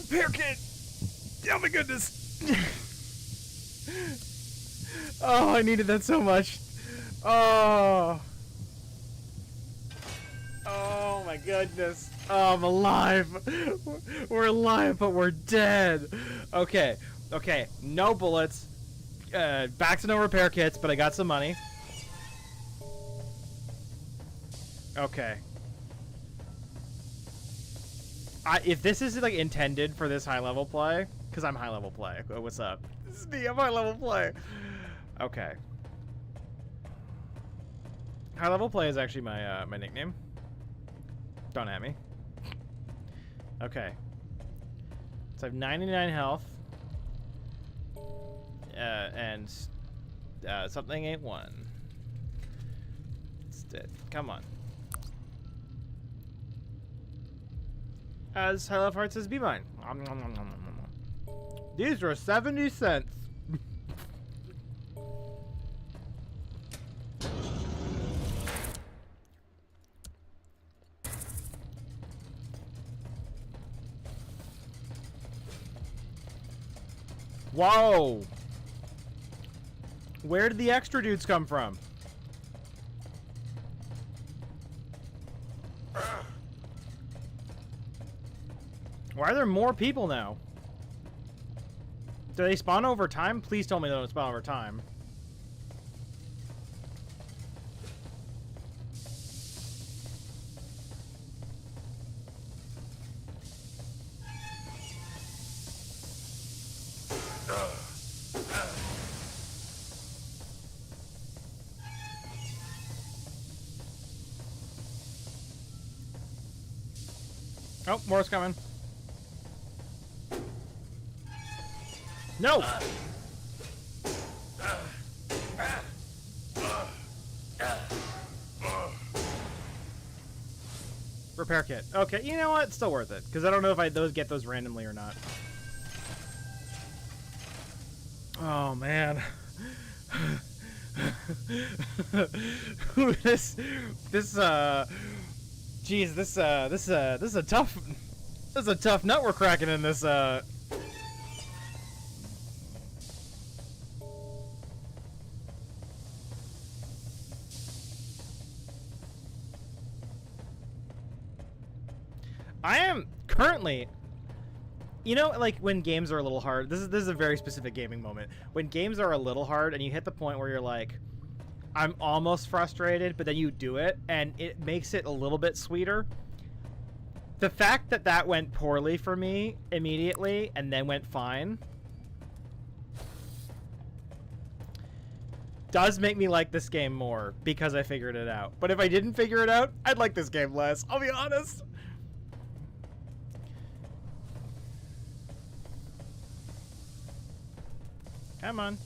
Repair kit! Oh my goodness! Oh, I needed that so much. Oh. Oh my goodness. Oh, I'm alive. We're alive, but we're dead. Okay. Okay. No bullets. Back to no repair kits, but I got some money. Okay. If this is like intended for this high level play, because I'm high level play. Oh, what's up? This is me. I'm high level play. Okay. High level play is actually my my nickname. Don't at me. Okay. So I have 99 health. And something ain't one. It's dead. Come on. As High Love Heart says, be mine. These are 70 cents. Whoa! Where did the extra dudes come from? Why are there more people now? Do they spawn over time? Please tell me they don't spawn over time. Oh, more's coming. No! Repair kit. Okay, you know what? It's still worth it. Because I don't know if I get those randomly or not. Oh, man. Geez, this is a tough nut we're cracking in this, I am currently, you know, like when games are a little hard, this is a very specific gaming moment. When games are a little hard and you hit the point where you're like, I'm almost frustrated, but then you do it and it makes it a little bit sweeter. The fact that that went poorly for me immediately and then went fine does make me like this game more because I figured it out. But if I didn't figure it out, I'd like this game less. I'll be honest. Come on.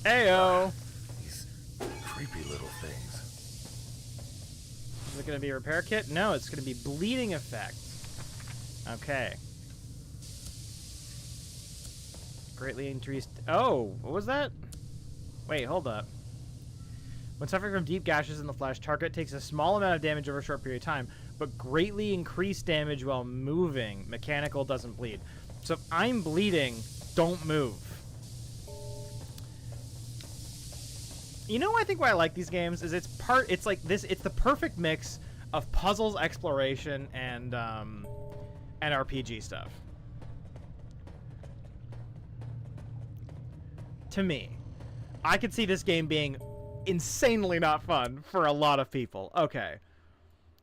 Heyo. These creepy little things. Is it going to be a repair kit? No, it's going to be bleeding effect. Okay. Greatly increased. Oh, what was that? Wait, hold up. When suffering from deep gashes in the flesh, target takes a small amount of damage over a short period of time, but greatly increased damage while moving. Mechanical doesn't bleed. So if I'm bleeding, don't move. You know, I think why I like these games is it's like this. It's the perfect mix of puzzles, exploration, and RPG stuff. to me. I could see this game being insanely not fun for a lot of people. Okay.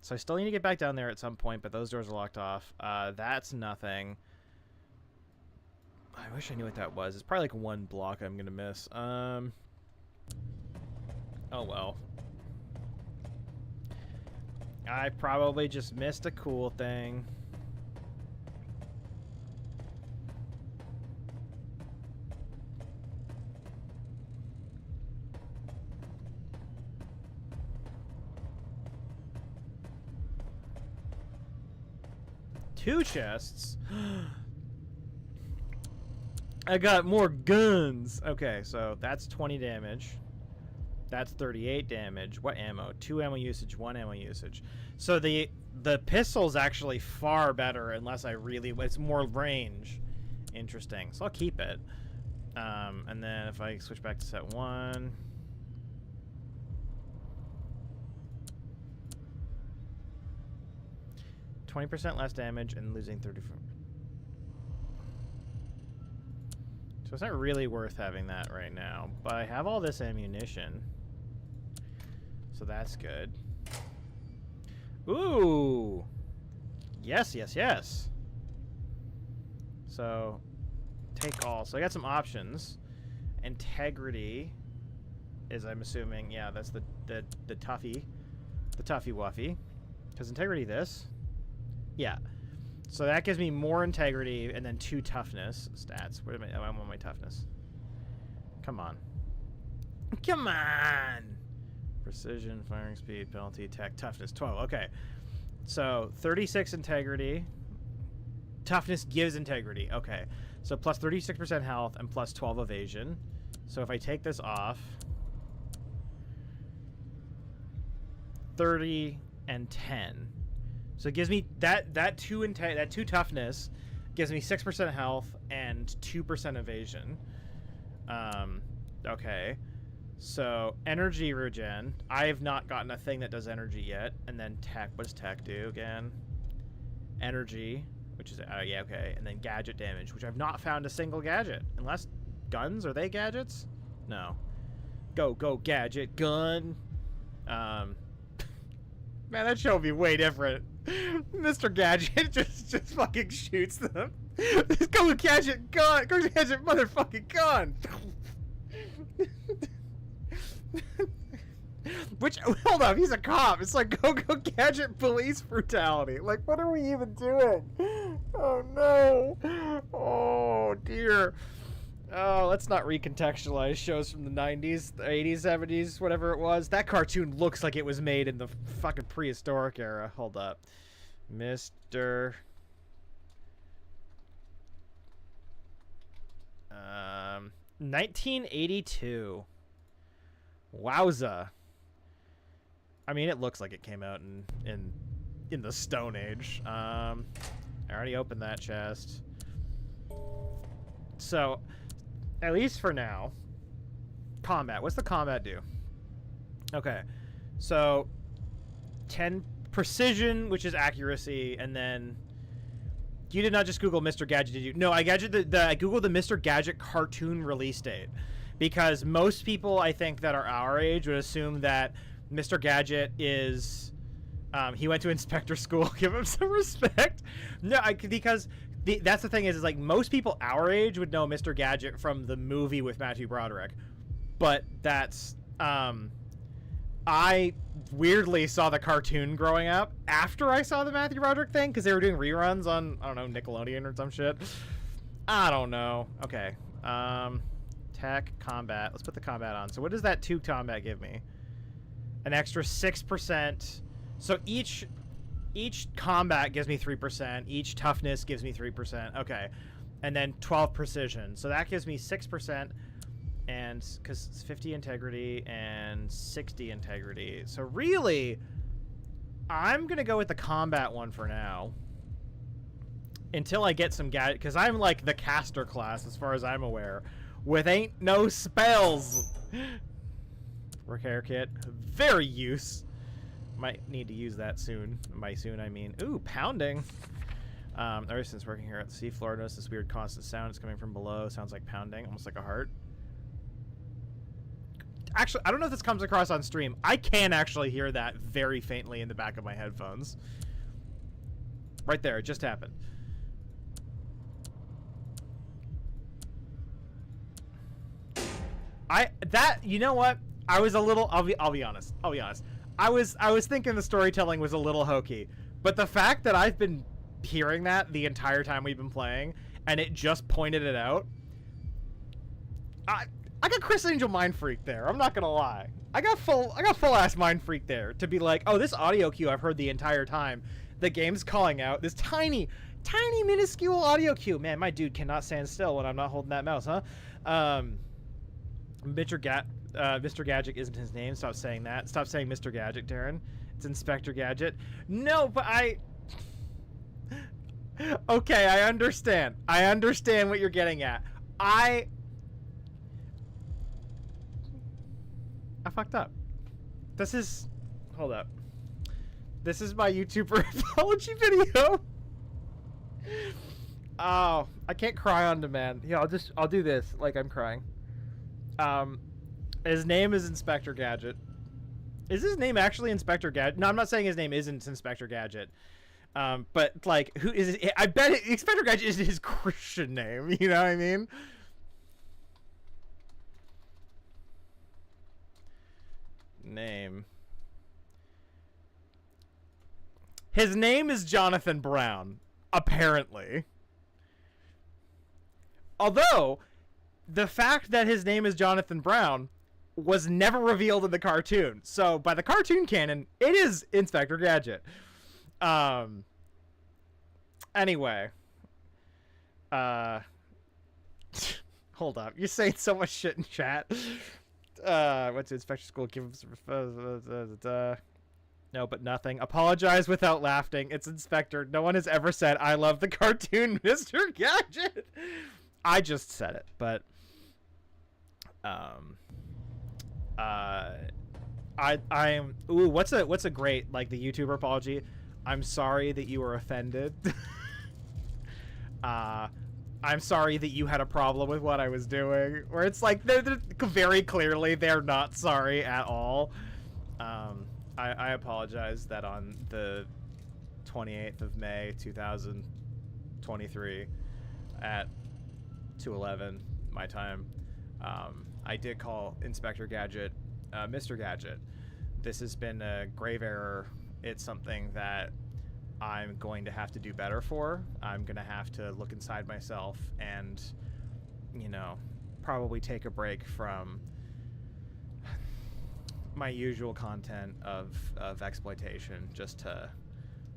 So I still need to get back down there at some point, but those doors are locked off. That's nothing. I wish I knew what that was. It's probably like one block I'm gonna miss. Oh well. I probably just missed a cool thing. Two chests? I got more guns. Okay, so that's 20 damage. That's 38 damage. What ammo? 2 ammo usage, 1 ammo usage. So the pistol's actually far better unless I really... It's more range. Interesting. So I'll keep it. And then if I switch back to set 1... 20% less damage and losing 34. So it's not really worth having that right now. But I have all this ammunition. So that's good. Ooh! Yes, yes, yes. So, take all. So I got some options. Integrity is, I'm assuming, yeah, that's the toughy. The toughy wuffy. Because integrity this. Yeah. So that gives me more integrity and then 2 toughness stats. Where am I? Oh, I want my toughness. Come on. Come on! Precision, firing speed, penalty, tech, toughness, 12. Okay. So 36 integrity. Toughness gives integrity. Okay. So plus 36% health and plus 12 evasion. So if I take this off, 30 and 10. So it gives me that 2 toughness gives me 6% health and 2% evasion. Okay. So energy regen. I have not gotten a thing that does energy yet. And then tech. What does tech do again? Energy, which is yeah, okay. And then gadget damage, which I've not found a single gadget. Unless guns, are they gadgets? No. Go gadget gun. Man, that show would be way different. Mr. Gadget just fucking shoots them. Go gadget gun. Go gadget motherfucking gun. Which, hold up, he's a cop. It's like go gadget police brutality. Like, what are we even doing? Oh no. Oh dear. Oh, let's not recontextualize shows from the 90s, the 80s, 70s, whatever it was. That cartoon looks like it was made in the fucking prehistoric era. Hold up. Mr. 1982. Wowza. I mean, it looks like it came out in the Stone Age. I already opened that chest. So, at least for now, combat. What's the combat do? Okay. So, 10 precision, which is accuracy, and then... You did not just Google Mr. Gadget, did you? No, I Googled the Mr. Gadget cartoon release date. Because most people, I think, that are our age would assume that Mr. Gadget is... he went to inspector school. Give him some respect. No, because... that's the thing is like most people our age would know Mr. Gadget from the movie with Matthew Broderick, but that's I weirdly saw the cartoon growing up after I saw the Matthew Broderick thing because they were doing reruns on I don't know Nickelodeon or some shit. I don't know. Okay, tech combat. Let's put the combat on. So what does that 2 combat give me? An extra 6%. So each combat gives me 3%. Each toughness gives me 3%. Okay. And then 12 precision. So that gives me 6%. And because it's 50 integrity and 60 integrity. So really, I'm going to go with the combat one for now. Until I get some gadget. Because I'm like the caster class as far as I'm aware. With ain't no spells. Repair kit. Very use. Might need to use that soon. By soon, I mean... Ooh, pounding. Ever since working here at the seafloor, I noticed this weird constant sound. It's coming from below. Sounds like pounding, almost like a heart. Actually, I don't know if this comes across on stream. I can actually hear that very faintly in the back of my headphones. Right there, it just happened. You know what? I was a little, I'll be honest. I was thinking the storytelling was a little hokey, but the fact that I've been hearing that the entire time we've been playing, and it just pointed it out, I got Chris Angel mind freak there. I'm not gonna lie. I got full ass mind freak there to be like, oh, this audio cue I've heard the entire time. The game's calling out this tiny minuscule audio cue. Man, my dude cannot stand still when I'm not holding that mouse, huh? Mr. Gadget isn't his name. Stop saying that. Stop saying Mr. Gadget, Darren. It's Inspector Gadget. No, but okay, I understand. I understand what you're getting at. I fucked up. This is... Hold up. This is my YouTuber apology video. Oh, I can't cry on demand. Yeah, I'll do this like I'm crying. His name is Inspector Gadget. Is his name actually Inspector Gadget? No, I'm not saying his name isn't Inspector Gadget. But like, who is it? I bet Inspector Gadget is his Christian name. You know what I mean? Name. His name is Jonathan Brown, apparently. Although, the fact that his name is Jonathan Brown was never revealed in the cartoon. So, by the cartoon canon, it is Inspector Gadget. Anyway. Hold up. You're saying so much shit in chat. Went to inspection school, give him some... No, but nothing. Apologize without laughing. It's Inspector. No one has ever said, I love the cartoon, Mr. Gadget. I just said it, but... I'm... Ooh, what's a great, like, the YouTuber apology? I'm sorry that you were offended. I'm sorry that you had a problem with what I was doing. Where it's like, they're very clearly, they're not sorry at all. I apologize that on the 28th of May, 2023, at 2:11 my time, I did call Inspector Gadget Mr. Gadget. This has been a grave error. It's something that I'm going to have to do better for. I'm going to have to look inside myself and, you know, probably take a break from my usual content of exploitation just to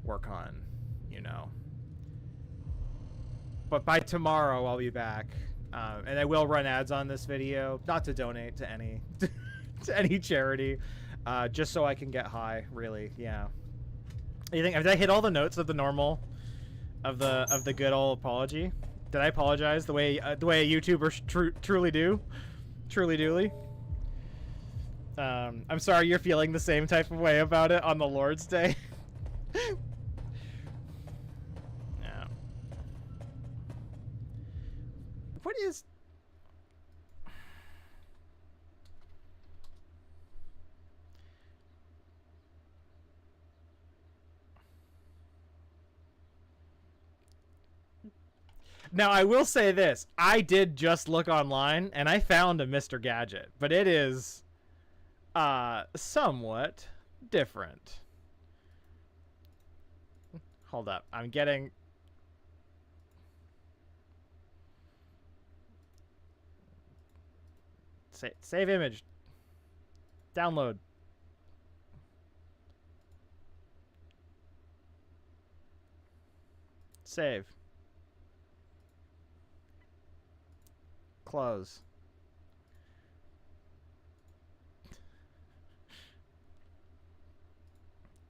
work on, you know. But by tomorrow, I'll be back. And I will run ads on this video, not to donate to any to any charity, just so I can get high, really, yeah. You think, did I hit all the notes of the normal, of the good old apology? Did I apologize the way a YouTuber truly do? Truly doly? I'm sorry you're feeling the same type of way about it on the Lord's Day. Yeah. What is... Now, I will say this. I did just look online, and I found a Mr. Gadget, but it is somewhat different. Hold up. I'm getting... Save image. Download. Save. Close.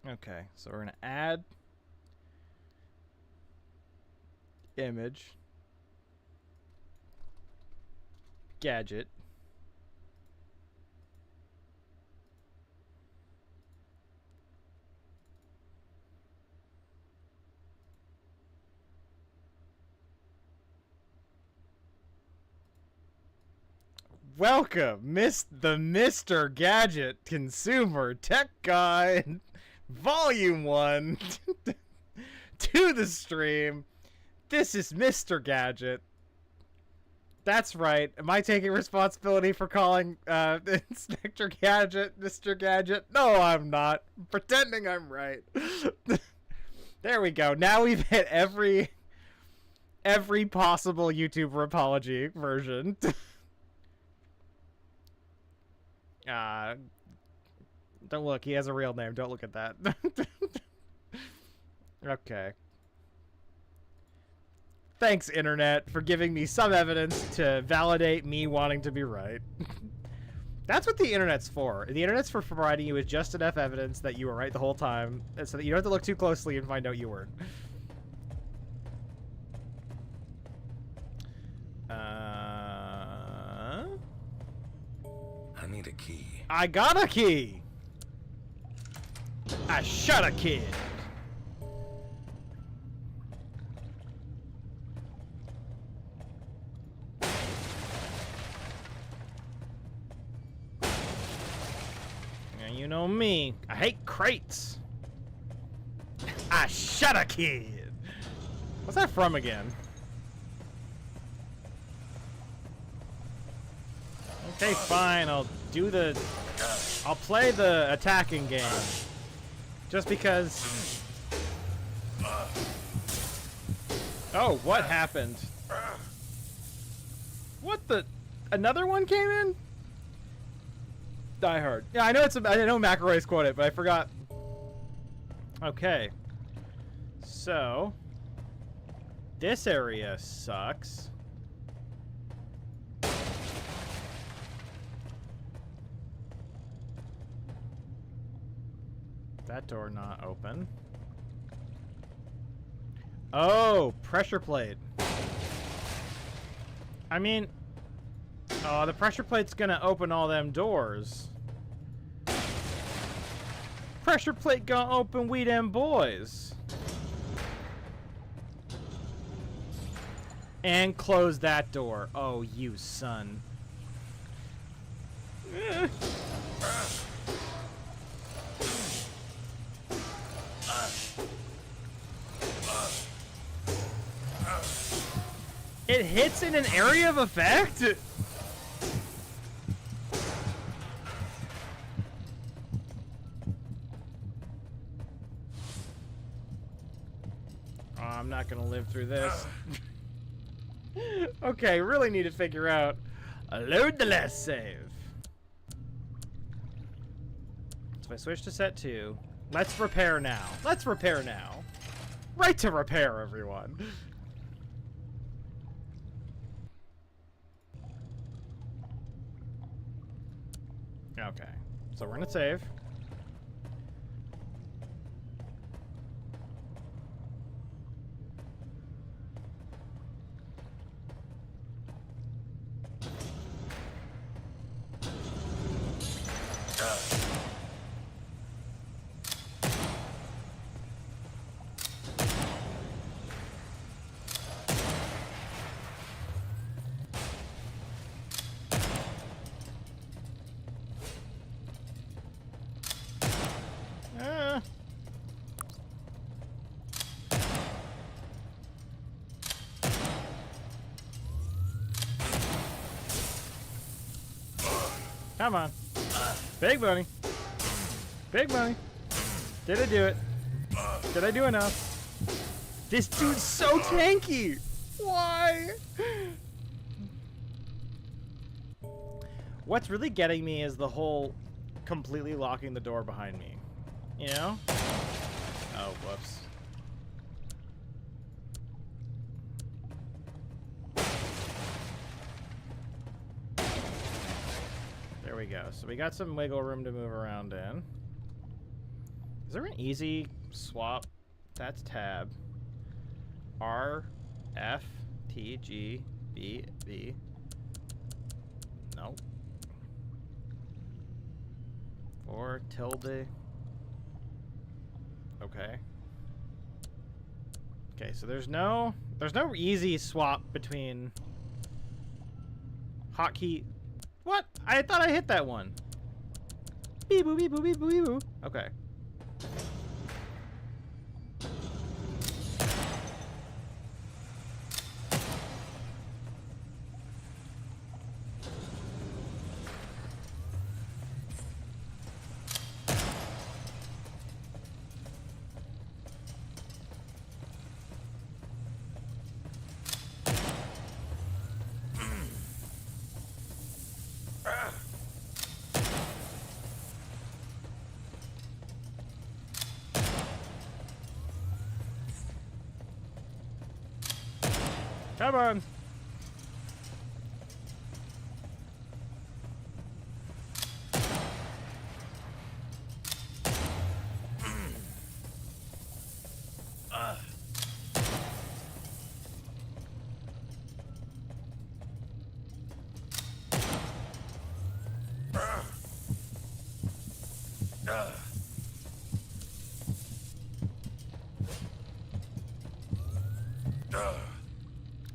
Okay, so we're gonna add image gadget Welcome, the Mr. Gadget Consumer Tech Guide, Volume 1, to the stream. This is Mr. Gadget. That's right. Am I taking responsibility for calling Inspector Gadget Mr. Gadget? No, I'm not. I'm pretending I'm right. There we go. Now we've hit every possible YouTuber apology version. Don't look. He has a real name. Don't look at that. Okay. Thanks, Internet, for giving me some evidence to validate me wanting to be right. That's what the Internet's for. The Internet's for providing you with just enough evidence that you were right the whole time, so that you don't have to look too closely and find out you weren't. I need a key. I got a key! I shot a kid! You know me. I hate crates. I shot a kid. What's that from again? Okay, fine. I'll play the attacking game. Just because. Oh, what happened? What the? Another one came in? Die Hard. Yeah, I know I know McElroy's quoted, but I forgot. Okay. So this area sucks. That door not open. Oh, pressure plate. I mean, oh, the pressure plate's gonna open all them doors. Pressure plate gonna open we them boys. And close that door. Oh, you son. It hits in an area of effect? Oh, I'm not gonna live through this. Okay, really need to figure out. Load the last save. So if I switch to set 2, let's repair now. Let's repair now. Right to repair, everyone. Okay, so we're gonna save. Come on. Big money. Big money. Did I do it? Did I do enough? This dude's so tanky. Why? What's really getting me is the whole completely locking the door behind me. You know? Oh, whoops. There we go. So we got some wiggle room to move around in. Is there an easy swap? That's tab. R, F, T, G, B, B. Nope. 4, tilde. Okay. Okay, so there's no easy swap between hotkey What? I thought I hit that one. Beep boop beep boop beep boop beep boop. Okay. Come on.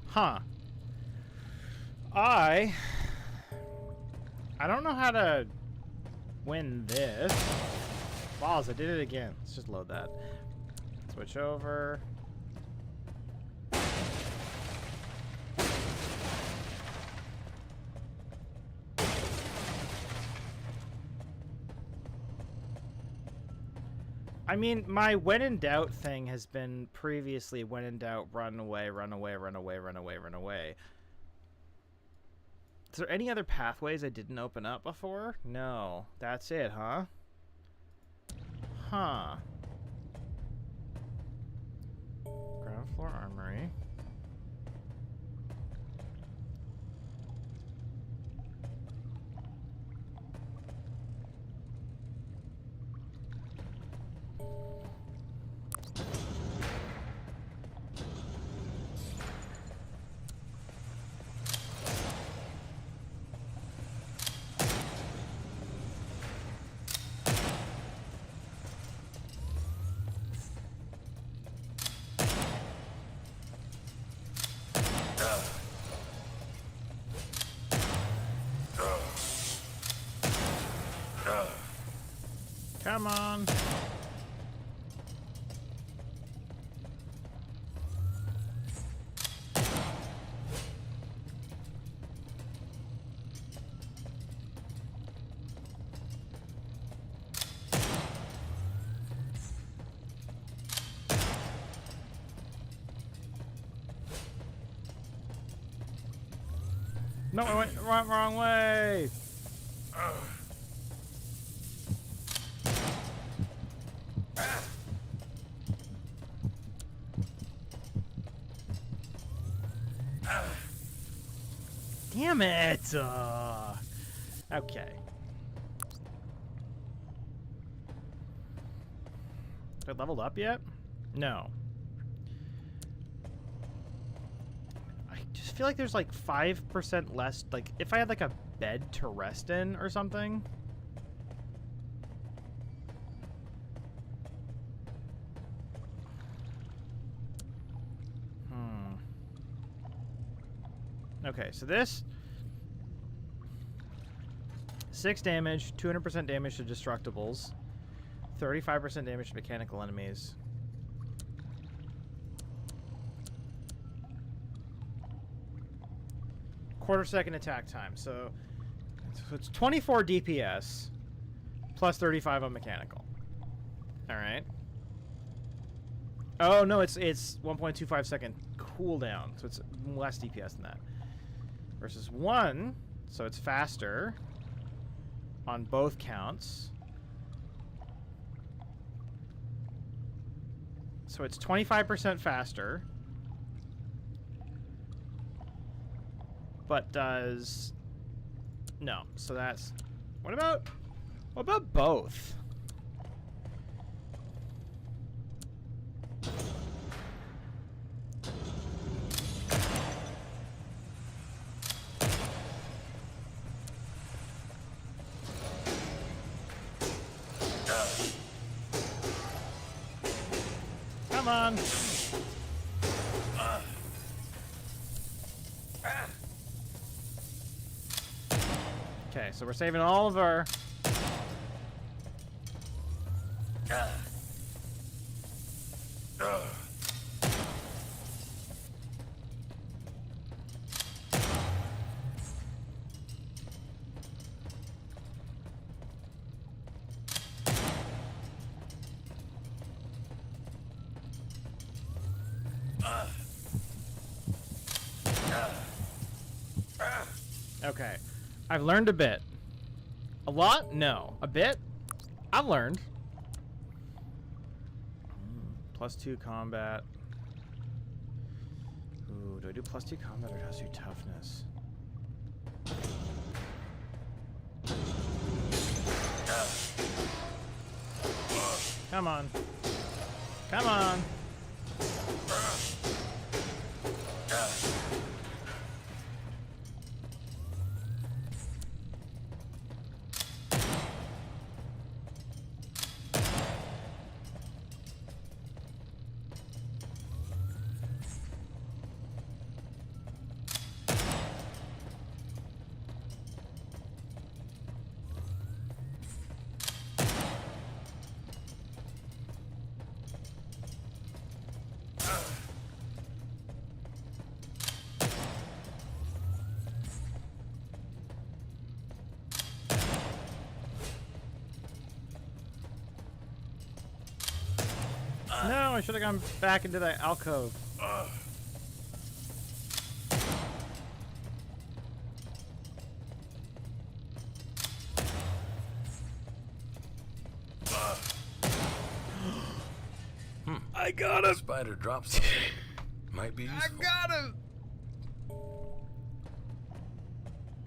Huh. I don't know how to win this. Balls, I did it again. Let's just load that. Switch over. I mean, my when in doubt thing has been previously when in doubt, run away, run away, run away, run away, run away. Is there any other pathways I didn't open up before? No. That's it, huh? Huh. Ground floor armory. Come on. No, I went wrong way. Damn it! Okay. Have I leveled up yet? No. I just feel like there's like 5% less, like if I had like a bed to rest in or something. Okay, so this 6 damage, 200% damage to destructibles, 35% damage to mechanical enemies. Quarter-second attack time. So it's 24 DPS plus 35 on mechanical. All right. Oh no, it's 1.25 second cooldown, so it's less DPS than that. Versus 1, so it's faster on both counts. So it's 25% faster, but does no. So that's what about both? Come on. Okay, so we're saving all of our... Okay, I've learned a bit. A lot? No. A bit? I've learned. +2 combat. Ooh, do I do +2 combat or +2 toughness? Come on. Come on. No, I should have gone back into that alcove. I got him! Spider dropped something. Might be useful. I got him!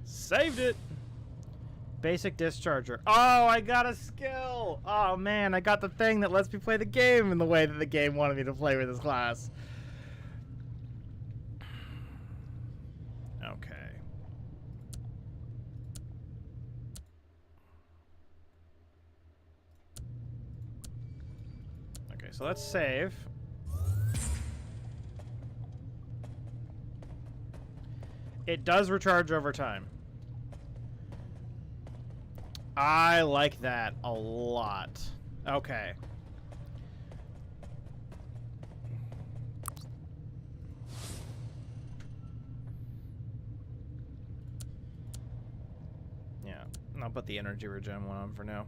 Saved it! Basic discharger. Oh, I got a skill! Oh man, I got the thing that lets me play the game in the way that the game wanted me to play with this class. Okay. Okay, so let's save. It does recharge over time. I like that a lot. Okay. Yeah, I'll put the energy regen one on for now.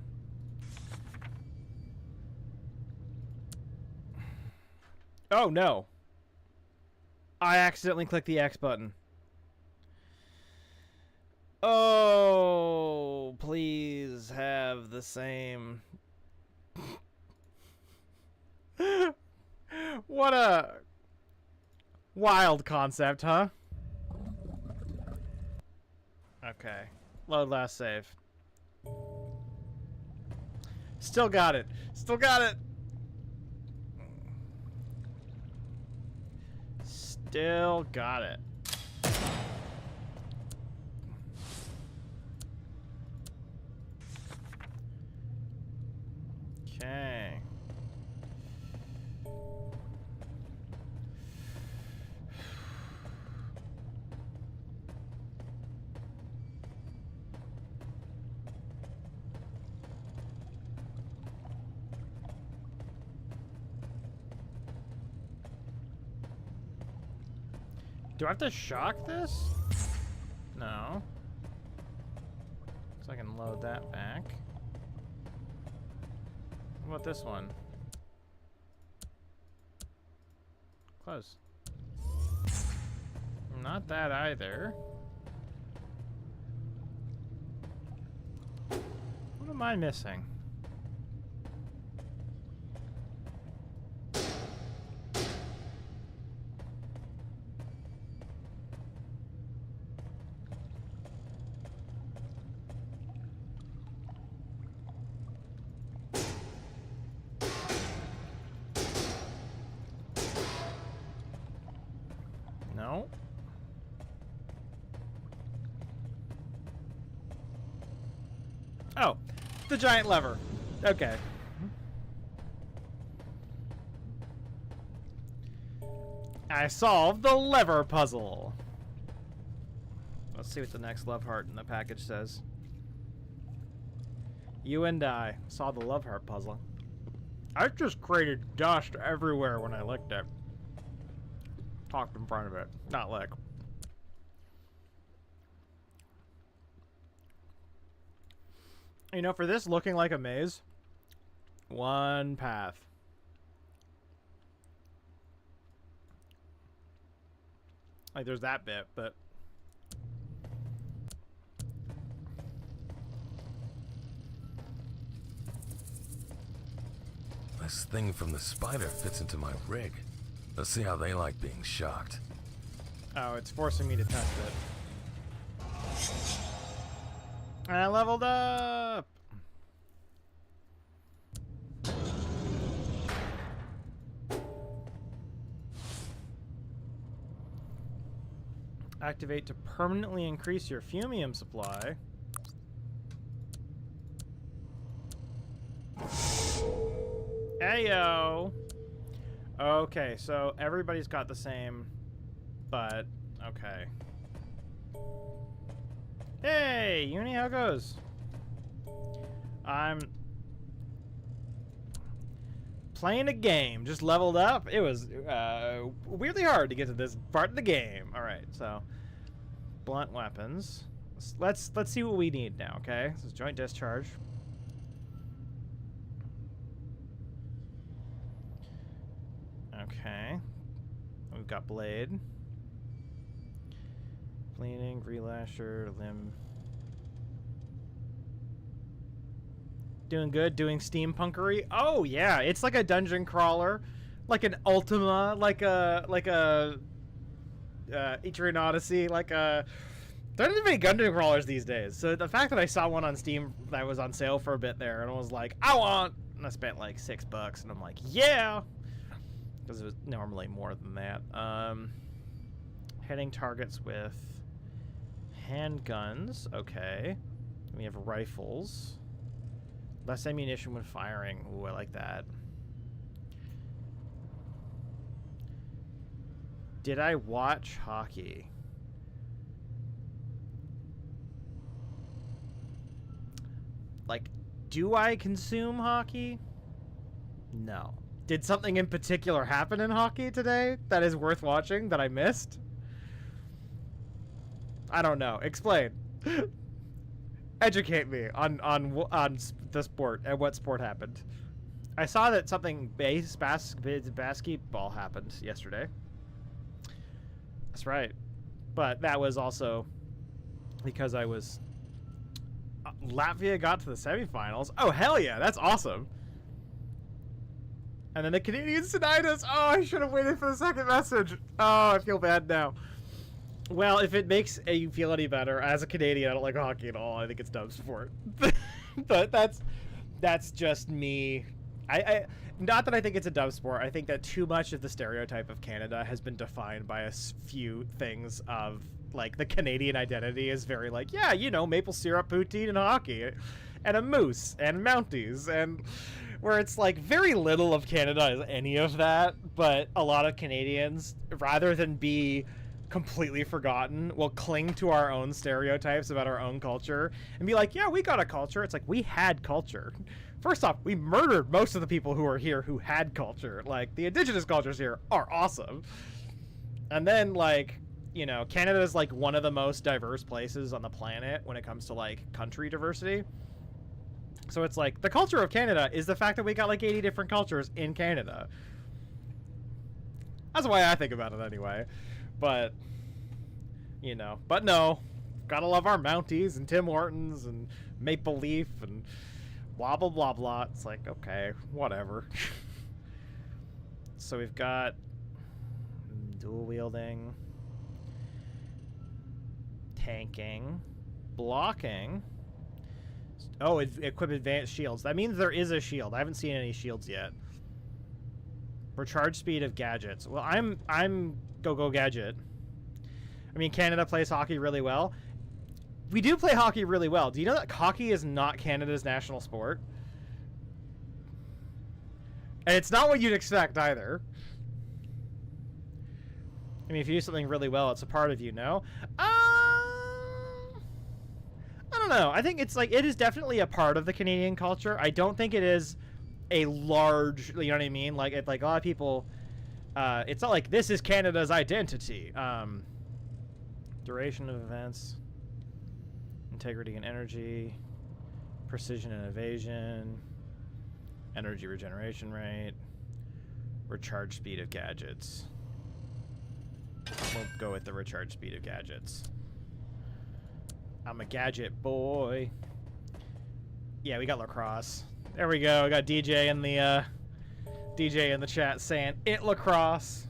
Oh no! I accidentally clicked the X button. Oh, please have the same. What a wild concept, huh? Okay. Load last save. Still got it. Still got it. Still got it. Okay. Do I have to shock this? No. So I can load that back. What about this one? Close. Not that either. What am I missing? No. Oh, the giant lever. Okay. I solved the lever puzzle. Let's see what the next love heart in the package says. You and I saw the love heart puzzle. I just created dust everywhere when I licked it. Talked in front of it, not lick. You know, for this looking like a maze, one path. Like, there's that bit, but... This thing from the spider fits into my rig. Let's see how they like being shocked. Oh, it's forcing me to test it. And I leveled up! Activate to permanently increase your fumium supply. Heyo! Okay, so everybody's got the same, but okay. Hey, Uni, how goes? I'm playing a game, just leveled up. It was weirdly hard to get to this part of the game. All right, so blunt weapons. Let's see what we need now. Okay, this is joint discharge. Okay, we've got blade, cleaning, relasher, limb. Doing good, doing steampunkery. Oh yeah, it's like a dungeon crawler, like an Ultima, like a Etrian Odyssey, like a. There aren't many dungeon crawlers these days. So the fact that I saw one on Steam that was on sale for a bit there, and I was like, I want, and I spent like $6, and I'm like, yeah, because it was normally more than that. Hitting targets with handguns. Okay, we have rifles. Less ammunition when firing. Ooh, I like that. Did I watch hockey? Like, do I consume hockey? No. Did something in particular happen in hockey today that is worth watching that I missed? I don't know. Explain. Educate me on the sport and what sport happened. I saw that something basketball happened yesterday. That's right, but that was also because I was. Latvia got to the semifinals. Oh hell yeah, that's awesome. And then the Canadians denied us. Oh, I should have waited for the second message. Oh, I feel bad now. Well, if it makes you feel any better, as a Canadian, I don't like hockey at all. I think it's dumb sport. But that's just me. I not that I think it's a dumb sport. I think that too much of the stereotype of Canada has been defined by a few things of, like, the Canadian identity is very like, yeah, you know, maple syrup, poutine, and hockey, and a moose, and Mounties, and where it's like very little of Canada is any of that, but a lot of Canadians, rather than be completely forgotten, will cling to our own stereotypes about our own culture and be like, yeah, we got a culture. It's like, we had culture. First off, we murdered most of the people who are here who had culture. Like, the indigenous cultures here are awesome. And then, like, you know, Canada is like one of the most diverse places on the planet when it comes to like country diversity. So it's like the culture of Canada is the fact that we got like 80 different cultures in Canada. That's the way I think about it anyway. But, you know, but no, gotta love our Mounties and Tim Hortons and Maple Leaf and blah, blah, blah, blah. It's like, okay, whatever. So we've got dual wielding, tanking, blocking. Oh, equip advanced shields. That means there is a shield. I haven't seen any shields yet. Recharge speed of gadgets. Well, I'm go gadget. I mean, Canada plays hockey really well. We do play hockey really well. Do you know that hockey is not Canada's national sport? And it's not what you'd expect either. I mean, if you do something really well, it's a part of you, no? I don't know. I think it's like, it is definitely a part of the Canadian culture. I don't think it is a large, you know what I mean? Like, it's like a lot of people, it's not like this is Canada's identity. Duration of events, integrity and energy, precision and evasion, energy regeneration rate, recharge speed of gadgets. We'll go with the recharge speed of gadgets. I'm a gadget boy. Yeah, we got lacrosse. There we go. We got DJ in the chat saying it lacrosse.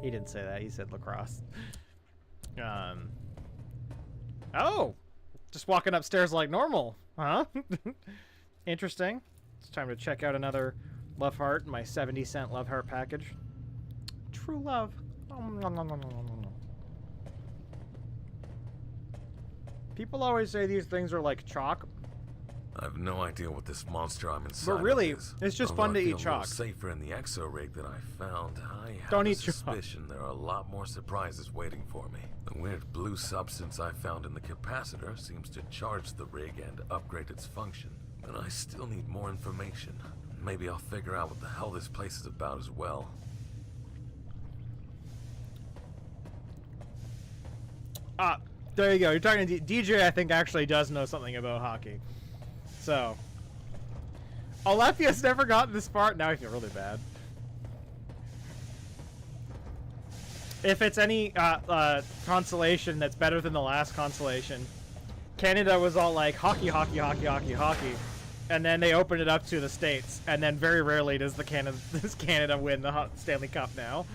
He didn't say that. He said lacrosse. Oh, just walking upstairs like normal, huh? Interesting. It's time to check out another Love Heart, my 70-cent Love Heart package. True love. People always say these things are like chalk. I have no idea what this monster I'm inside But really, is. it's just Although fun to I feel eat chalk. safer in the exo rig that I found. I have Don't a eat chalk. suspicion there are a lot more surprises waiting for me. The weird blue substance I found in the capacitor seems to charge the rig and upgrade its function. But I still need more information. Maybe I'll figure out what the hell this place is about as well. There you go. You're talking to DJ. I think actually does know something about hockey. So, Alethea's never gotten this far. Now I feel really bad. If it's any consolation that's better than the last consolation, Canada was all like hockey, hockey, hockey, hockey, hockey, and then they opened it up to the States, and then very rarely does Canada win the Stanley Cup now.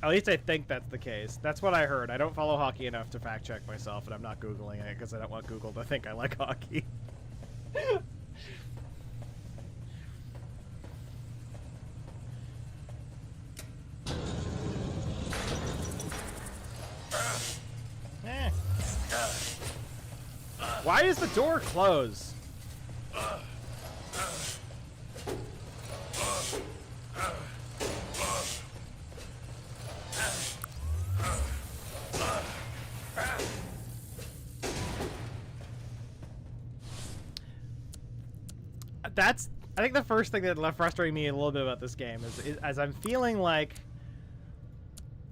At least I think that's the case. That's what I heard. I don't follow hockey enough to fact check myself, and I'm not Googling it because I don't want Google to think I like hockey. Why does the door close? I think the first thing that left frustrating me a little bit about this game is as I'm feeling like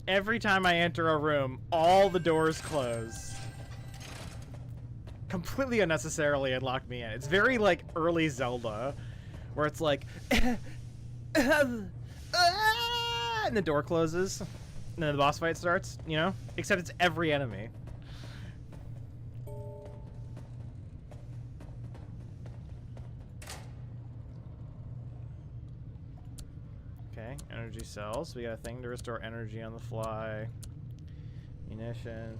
every time I enter a room, all the doors close. Completely unnecessarily and lock me in. It's very like early Zelda, where it's like, and the door closes, and then the boss fight starts, you know? Except it's every enemy. Okay, energy cells. We got a thing to restore energy on the fly. Munition.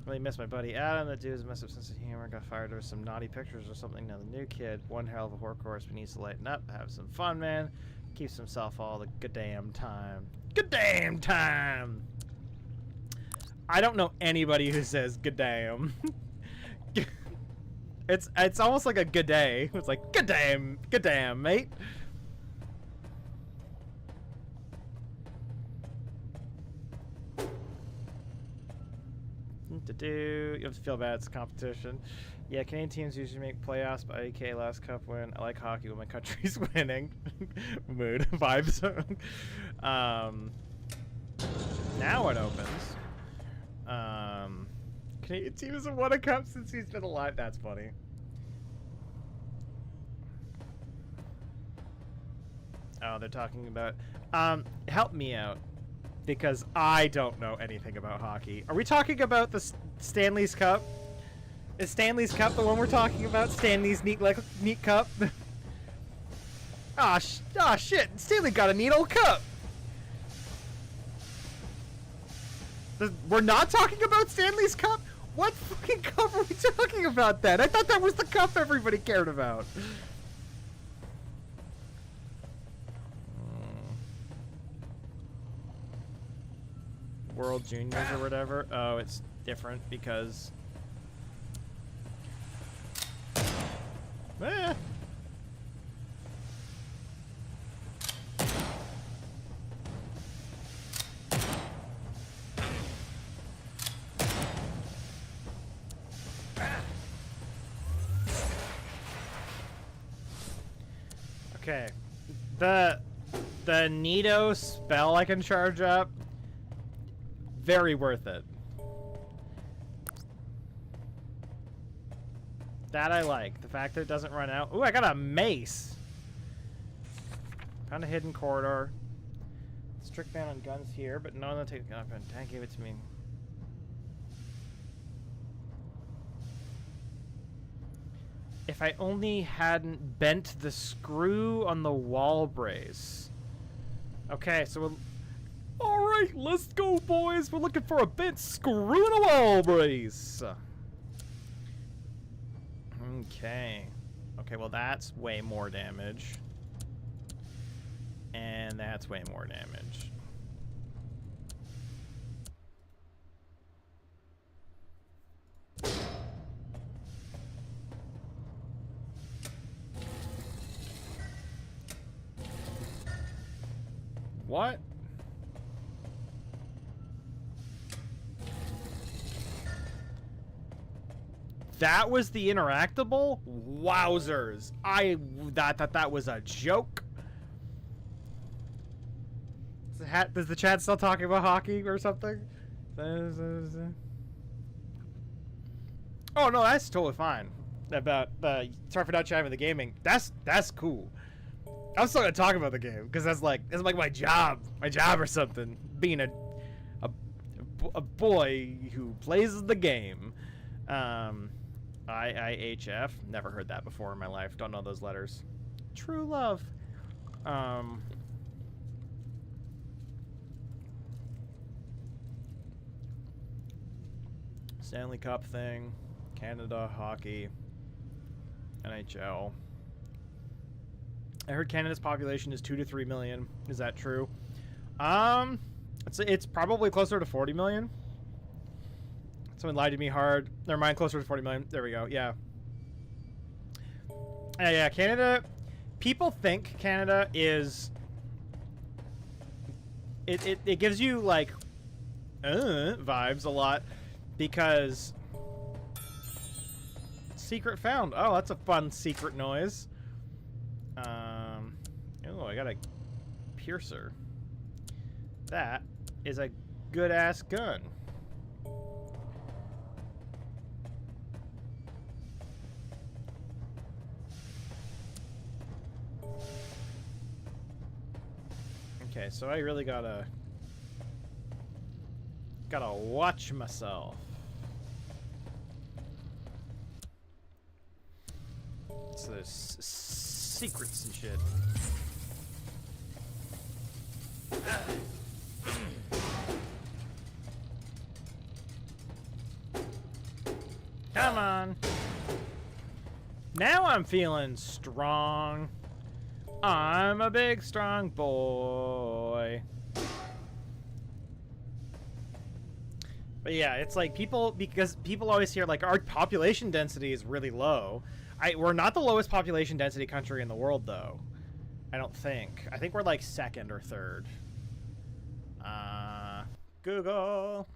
Really miss my buddy Adam. That dude's messed up sense of humor. Got fired over some naughty pictures or something. Now the new kid, one hell of a workhorse, but needs to lighten up, have some fun, man. Keeps himself all the good damn time. Good damn time. I don't know anybody who says good damn. It's almost like a good day. It's like good damn, mate. You have to feel bad. It's a competition. Yeah, Canadian teams usually make playoffs, but IK last cup win. I like hockey when my country's winning. Mood vibes. Now it opens. Canadian team hasn't won a cup since he's been alive. That's funny. Oh, they're talking about. Help me out. Because I don't know anything about hockey. Are we talking about the Stanley's Cup? Is Stanley's Cup the one we're talking about? Stanley's neat cup? Ah, shit! Stanley got a neat old cup! We're not talking about Stanley's Cup? What fucking cup are we talking about then? I thought that was the cup everybody cared about. World Juniors or whatever. Oh, it's different because... Okay. The Nito spell I can charge up, very worth it. That I like. The fact that it doesn't run out. Ooh, I got a mace. Found a hidden corridor. Strict ban on guns here, but no one take gun. Dad gave it to me. If I only hadn't bent the screw on the wall brace. Okay, so we'll... Alright, let's go, boys! We're looking for a bent screw and a wall brace! Okay. Okay, well that's way more damage. And that's way more damage. What? That was the interactable? Wowzers. I thought that was a joke. Does the chat still talking about hockey or something? Oh no, that's totally fine. About sorry for not chatting with the gaming. That's cool. I'm still gonna talk about the game because that's like my job or something. Being a boy who plays the game. IIHF. Never heard that before in my life. Don't know those letters. True love. Stanley Cup thing. Canada hockey. NHL. I heard Canada's population is 2 to 3 million. Is that true? It's probably closer to 40 million. Someone lied to me hard. Never mind, closer to 40 million. There we go. Yeah. Yeah, Canada. People think Canada is. It gives you like vibes a lot because secret found. Oh, that's a fun secret noise. Oh, I got a piercer. That is a good ass gun. Okay, so I really gotta watch myself. So there's secrets and shit. Come on. Now I'm feeling strong. I'm a big, strong boy. But yeah, it's like because people always hear like our population density is really low. We're not the lowest population density country in the world though. I don't think. I think we're like second or third. Google.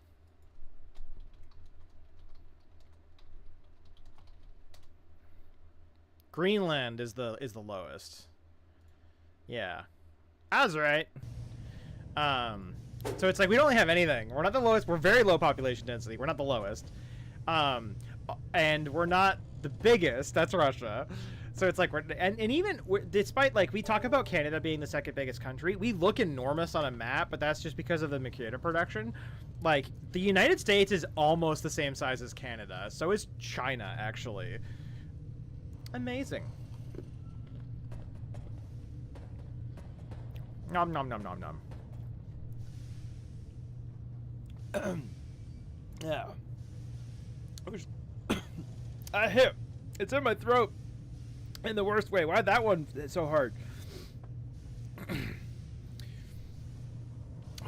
Greenland is the lowest. Yeah. I was right. So it's like we don't have anything. We're not the lowest. We're very low population density. We're not the lowest. And we're not the biggest. That's Russia. So it's like despite like we talk about Canada being the second biggest country, we look enormous on a map, but that's just because of the macadam production. Like the United States is almost the same size as Canada. So is China actually. Amazing. Nom nom nom nom nom. Yeah. I hit. It's in my throat. In the worst way. Why'd that one so hard?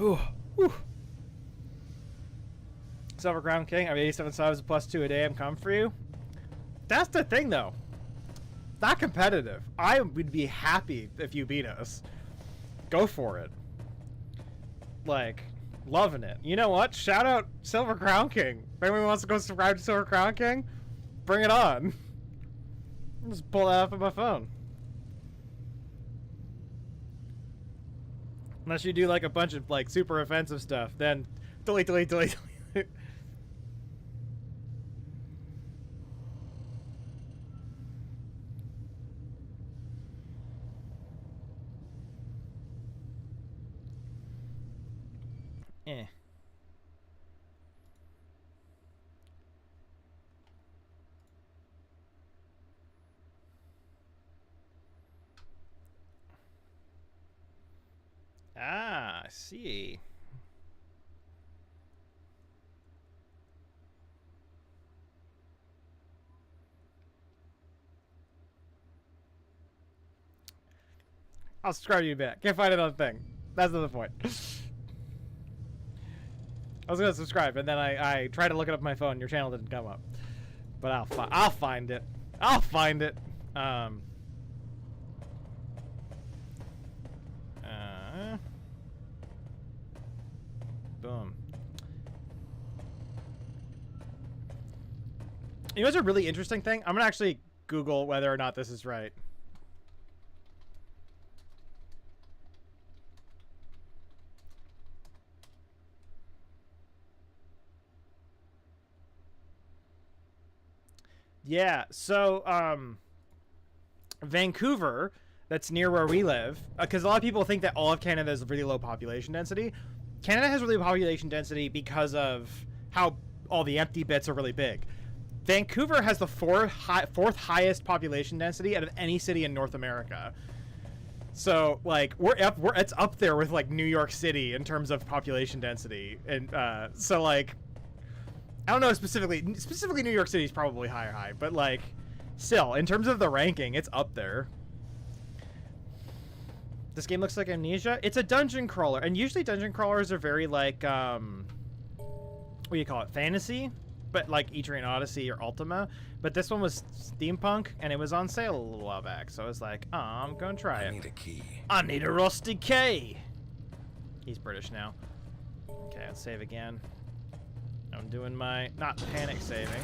Ooh. Whew. Silver Crown King. I'm 87 subs plus 2 a day. I'm coming for you. That's the thing, though. Not competitive. I would be happy if you beat us. Go for it. Like, loving it. You know what? Shout out Silver Crown King. If anyone wants to go subscribe to Silver Crown King, bring it on. I'll just pull that off of my phone. Unless you do like a bunch of like super offensive stuff, then delete, delete, delete, delete. Eh. Ah, I see. I'll subscribe to you back. Can't find another thing. That's the point. I was gonna subscribe, and then I tried to look it up on my phone. Your channel didn't come up, but I'll find it. I'll find it. Boom. You know what's a really interesting thing? I'm gonna actually Google whether or not this is right. Yeah, so Vancouver, that's near where we live, because a lot of people think that all of Canada is really low population density. Canada has really low population density because of how all the empty bits are really big. Vancouver has the fourth highest population density out of any city in North America. So like it's up there with like New York City in terms of population density, and so like I don't know specifically New York City is probably high, but like still in terms of the ranking, it's up there. This game looks like Amnesia. It's a dungeon crawler, and usually dungeon crawlers are very like what do you call it, fantasy, but like Etrian Odyssey or Ultima. But this one was Steampunk, and it was on sale a little while back, so I was like, oh, I'm gonna try it. I need a key. I need a rusty key. He's British now. Okay, let's save again. I'm doing my not panic saving.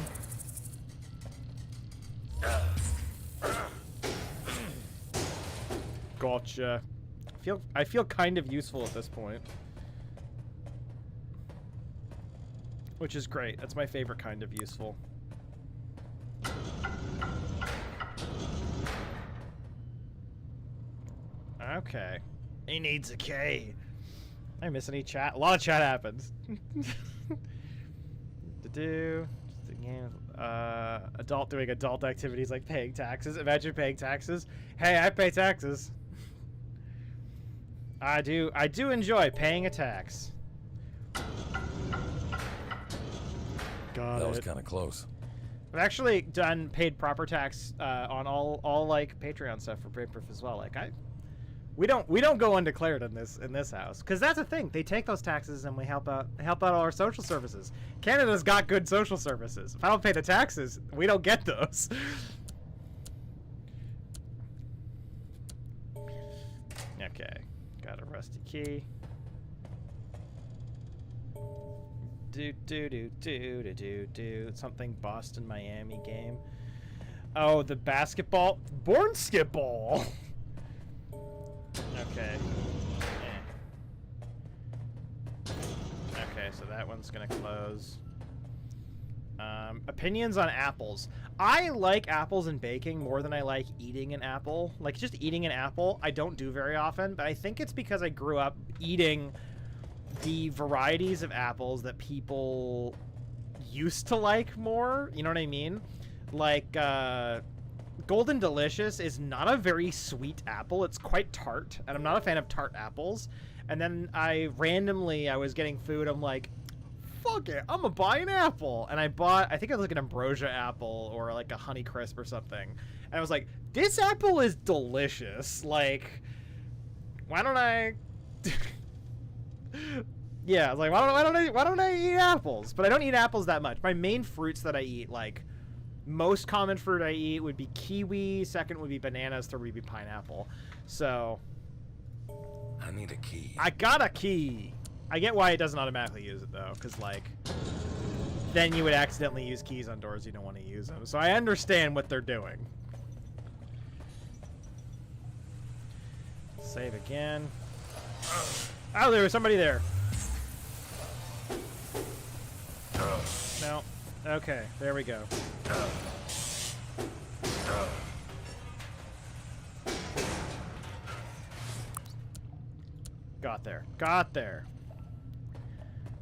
Gotcha. I feel kind of useful at this point, which is great. That's my favorite kind of useful. Okay. He needs a key. I miss any chat? A lot of chat happens. Adult doing adult activities like paying taxes. Imagine paying taxes. Hey, I pay taxes. I do enjoy paying a tax. Got it. That was kind of close. I've actually done paid proper tax on all like Patreon stuff for Rainproof as well. Like we don't go undeclared in this house, because that's the thing. They take those taxes and we help out all our social services. Canada's got good social services. If I don't pay the taxes, we don't get those. Okay, got a rusty key. Do something Boston Miami game. Oh, the basketball born skip ball. Okay. Okay, so that one's gonna close. Opinions on apples. I like apples and baking more than I like eating an apple. Like, just eating an apple, I don't do very often, but I think it's because I grew up eating the varieties of apples that people used to like more. You know what I mean? Like, Golden Delicious is not a very sweet apple. It's quite tart, and I'm not a fan of tart apples. And then I was getting food, I'm like, fuck it, I'm gonna buy an apple. And I bought, I think it was like an ambrosia apple or like a Honey Crisp or something. And I was like, this apple is delicious. Like, why don't I... Yeah, I was like, why don't I eat apples? But I don't eat apples that much. My main fruits that I eat, like, most common fruit I eat would be kiwi, second would be bananas, third would be pineapple. So I need a key. I got a key. I get why it doesn't automatically use it though, because like then you would accidentally use keys on doors you don't want to use them. So I understand what they're doing. Save again. Oh, there was somebody there. No. Okay, there we go. Got there. Got there.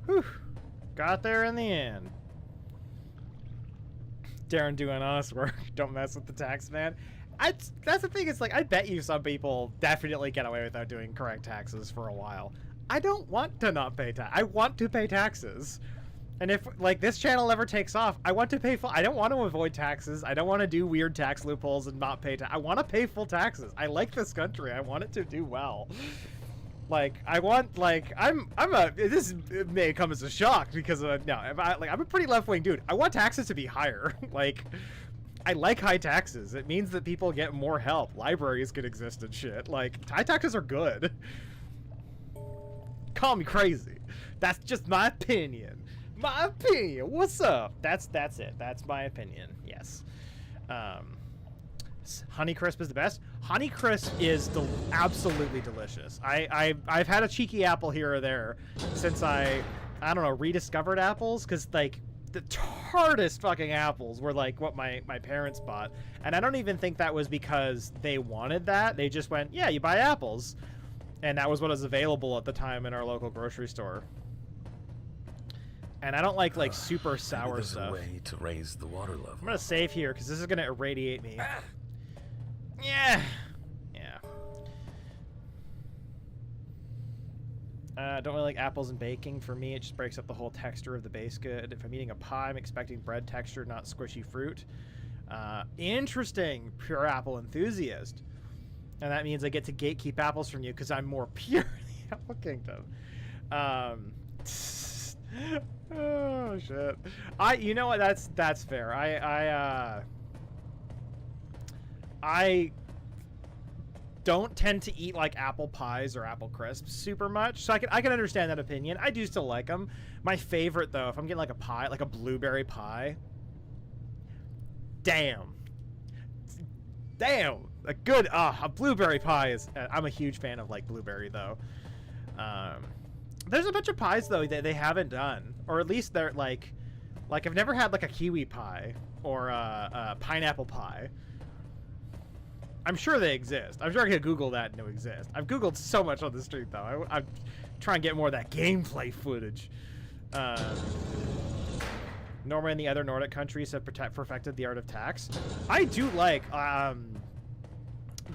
Whew. Got there in the end. Deron doing honest work. Don't mess with the tax man. That's the thing. It's like, I bet you some people definitely get away without doing correct taxes for a while. I don't want to not pay tax. I want to pay taxes. And if, like, this channel ever takes off, I want to pay full. I don't want to avoid taxes. I don't want to do weird tax loopholes and not pay tax. I want to pay full taxes. I like this country. I want it to do well. Like, I want, like, this may come as a shock because of, no, I'm a pretty left-wing dude. I want taxes to be higher. Like, I like high taxes. It means that people get more help. Libraries can exist and shit. Like, high taxes are good. Call me crazy. That's just my opinion. My opinion. What's up? That's it. That's my opinion. Yes. Honeycrisp is the best. Honeycrisp is absolutely delicious. I've had a cheeky apple here or there since I don't know, rediscovered apples, because like the hardest fucking apples were like what my parents bought, and I don't even think that was because they wanted that. They just went, yeah, you buy apples, and that was what was available at the time in our local grocery store. And I don't like super sour there's stuff. A way to raise the water level. I'm gonna save here because this is gonna irradiate me. Yeah. Yeah. Don't really like apples and baking. For me, it just breaks up the whole texture of the base good. If I'm eating a pie, I'm expecting bread texture, not squishy fruit. Interesting, pure apple enthusiast. And that means I get to gatekeep apples from you because I'm more pure in the Apple Kingdom. Oh shit. You know what? That's fair. I don't tend to eat like apple pies or apple crisps super much, so I can understand that opinion. I do still like them. My favorite though, if I'm getting like a pie, like a blueberry pie, damn, a good a blueberry pie is. I'm a huge fan of like blueberry though. There's a bunch of pies though that they haven't done, or at least they're like I've never had like a kiwi pie or a pineapple pie. I'm sure they exist. I'm sure I could Google that and they exist. I've Googled so much on the street though. I'm trying to get more of that gameplay footage. Norway and the other Nordic countries have perfected the art of tax. I do like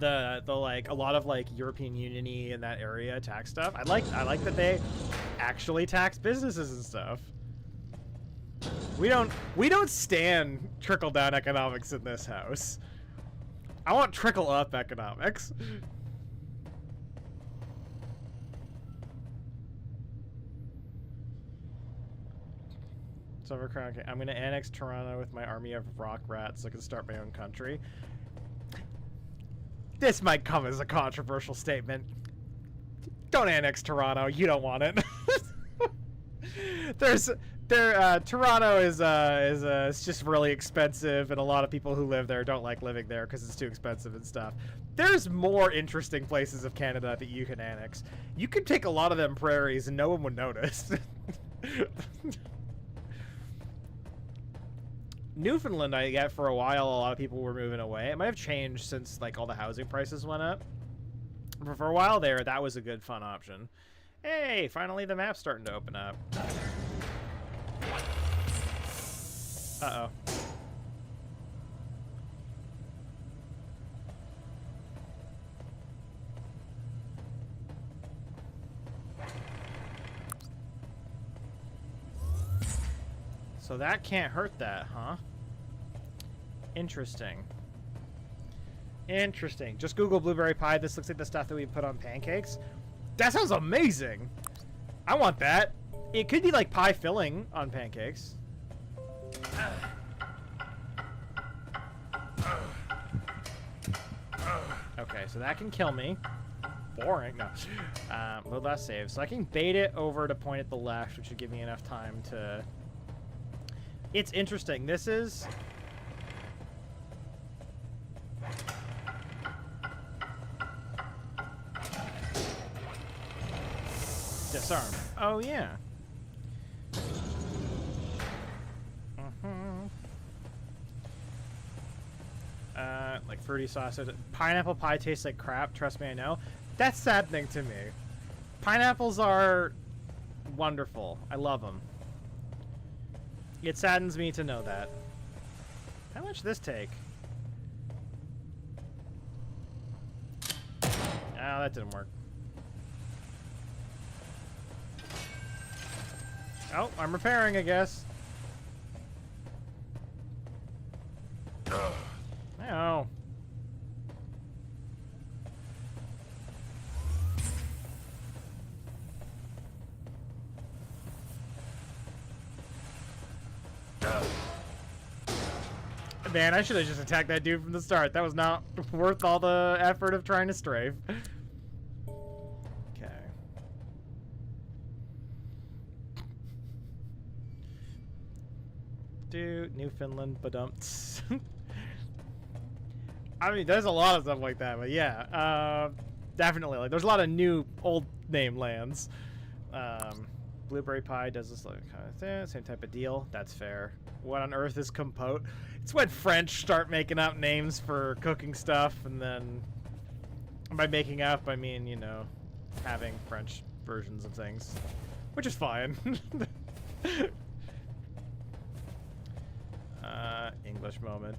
the like a lot of like European Union-y in that area tax stuff. I like that they actually tax businesses and stuff. We don't stand trickle down economics in this house. I want trickle up economics. Silver Crown. Okay, I'm gonna annex Toronto with my army of rock rats so I can start my own country. This might come as a controversial statement. Don't annex Toronto. You don't want it. Toronto is it's just really expensive, and a lot of people who live there don't like living there because it's too expensive and stuff. There's more interesting places of Canada that you can annex. You could take a lot of them prairies and no one would notice. Newfoundland, I get for a while, a lot of people were moving away. It might have changed since like all the housing prices went up. But for a while there, that was a good fun option. Hey, finally the map's starting to open up. Uh-oh. So that can't hurt that, huh? Interesting. Interesting. Just Google blueberry pie. This looks like the stuff that we put on pancakes. That sounds amazing. I want that. It could be like pie filling on pancakes. Okay, so that can kill me. Boring. No. Load last save. So I can bait it over to point at the left, which should give me enough time to... It's interesting. This is... Disarm. Oh, yeah. Like fruity sausage. Pineapple pie tastes like crap. Trust me, I know. That's saddening to me. Pineapples are wonderful. I love them. It saddens me to know that. How much does this take? Oh, that didn't work. Oh, I'm repairing, I guess. Oh. Man, I should have just attacked that dude from the start. That was not worth all the effort of trying to strafe. Okay. Dude, Newfoundland, badumps. I mean, there's a lot of stuff like that, but yeah, definitely. Like, there's a lot of new, old name lands. Blueberry pie does this like kind of thing, same type of deal. That's fair. What on earth is compote? It's when French start making up names for cooking stuff, and then by making up, I mean, you know, having French versions of things, which is fine. English moment.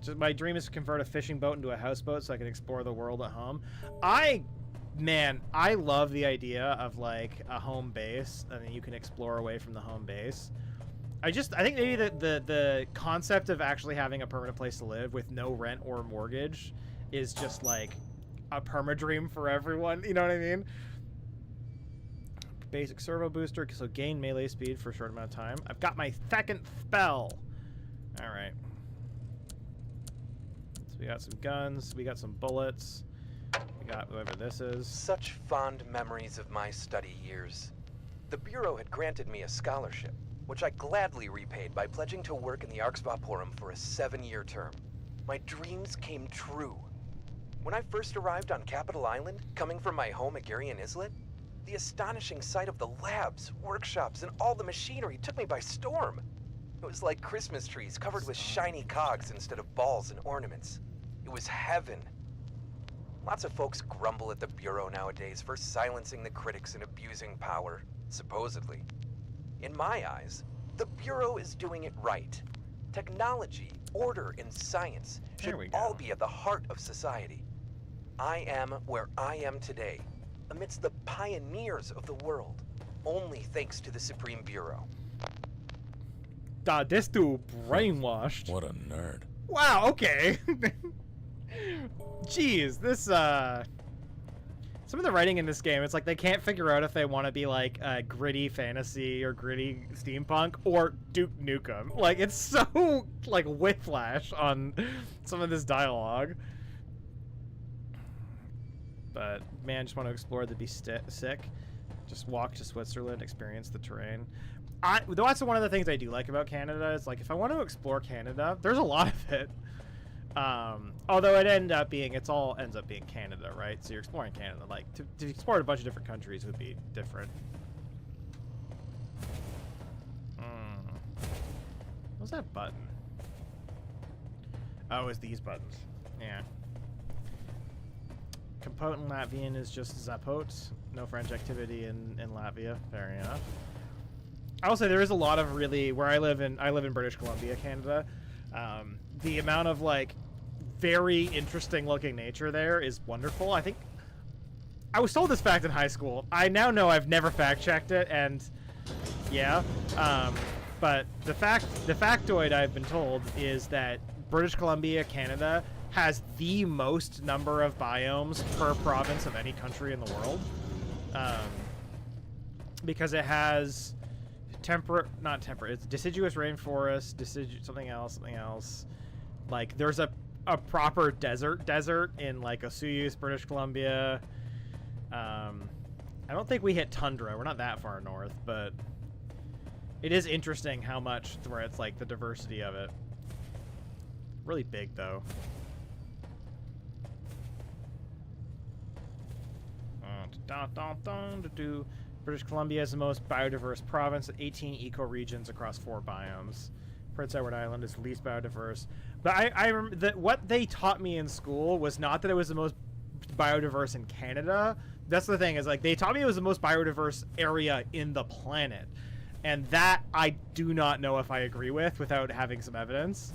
Just my dream is to convert a fishing boat into a houseboat so I can explore the world at home. Man, I love the idea of like a home base and then you can explore away from the home base. I think maybe the concept of actually having a permanent place to live with no rent or mortgage is just like a perma dream for everyone. You know what I mean? Basic servo booster, so gain melee speed for a short amount of time. I've got my second spell. All right. So we got some guns. We got some bullets. We got whoever this is. Such fond memories of my study years. The Bureau had granted me a scholarship, which I gladly repaid by pledging to work in the Ark's Vaporum for a 7-year term. My dreams came true. When I first arrived on Capital Island, coming from my home at Garian Islet, the astonishing sight of the labs, workshops, and all the machinery took me by storm. It was like Christmas trees covered with shiny cogs instead of balls and ornaments. It was heaven. Lots of folks grumble at the Bureau nowadays for silencing the critics and abusing power, supposedly. In my eyes, the Bureau is doing it right. Technology, order, and science should all be at the heart of society. I am where I am today, amidst the pioneers of the world, only thanks to the Supreme Bureau. This dude brainwashed. What a nerd. Wow, okay. Jeez, this, some of the writing in this game, it's like they can't figure out if they want to be like gritty fantasy or gritty steampunk or Duke Nukem. Like, it's so, like, whiplash on some of this dialogue. But, man, just want to explore, that'd be sick. Just walk to Switzerland, experience the terrain. That's one of the things I do like about Canada is, like, if I want to explore Canada, there's a lot of it. Although it ends up being Canada, right? So you're exploring Canada. Like, to explore a bunch of different countries would be different. What's that button? Oh, it's these buttons. Yeah. Compote in Latvian is just Zapote. No French activity in Latvia. Fair enough. I will say there is a lot of really, where I live in British Columbia, Canada. The amount of, like, very interesting looking nature there is wonderful. I think I was told this fact in high school. I now know I've never fact checked it, and yeah. But the factoid I've been told is that British Columbia, Canada, has the most number of biomes per province of any country in the world. Because it has it's deciduous rainforest, something else. Like, there's a proper desert in, like, Osuyus, British Columbia. I don't think we hit tundra. We're not that far north, but it is interesting how much, where it's, like, the diversity of it. Really big, though. British Columbia is the most biodiverse province, 18 ecoregions across 4 biomes. Prince Edward Island is least biodiverse. But I remember that what they taught me in school was not that it was the most biodiverse in Canada. That's the thing, is like they taught me it was the most biodiverse area in the planet. And that I do not know if I agree with without having some evidence.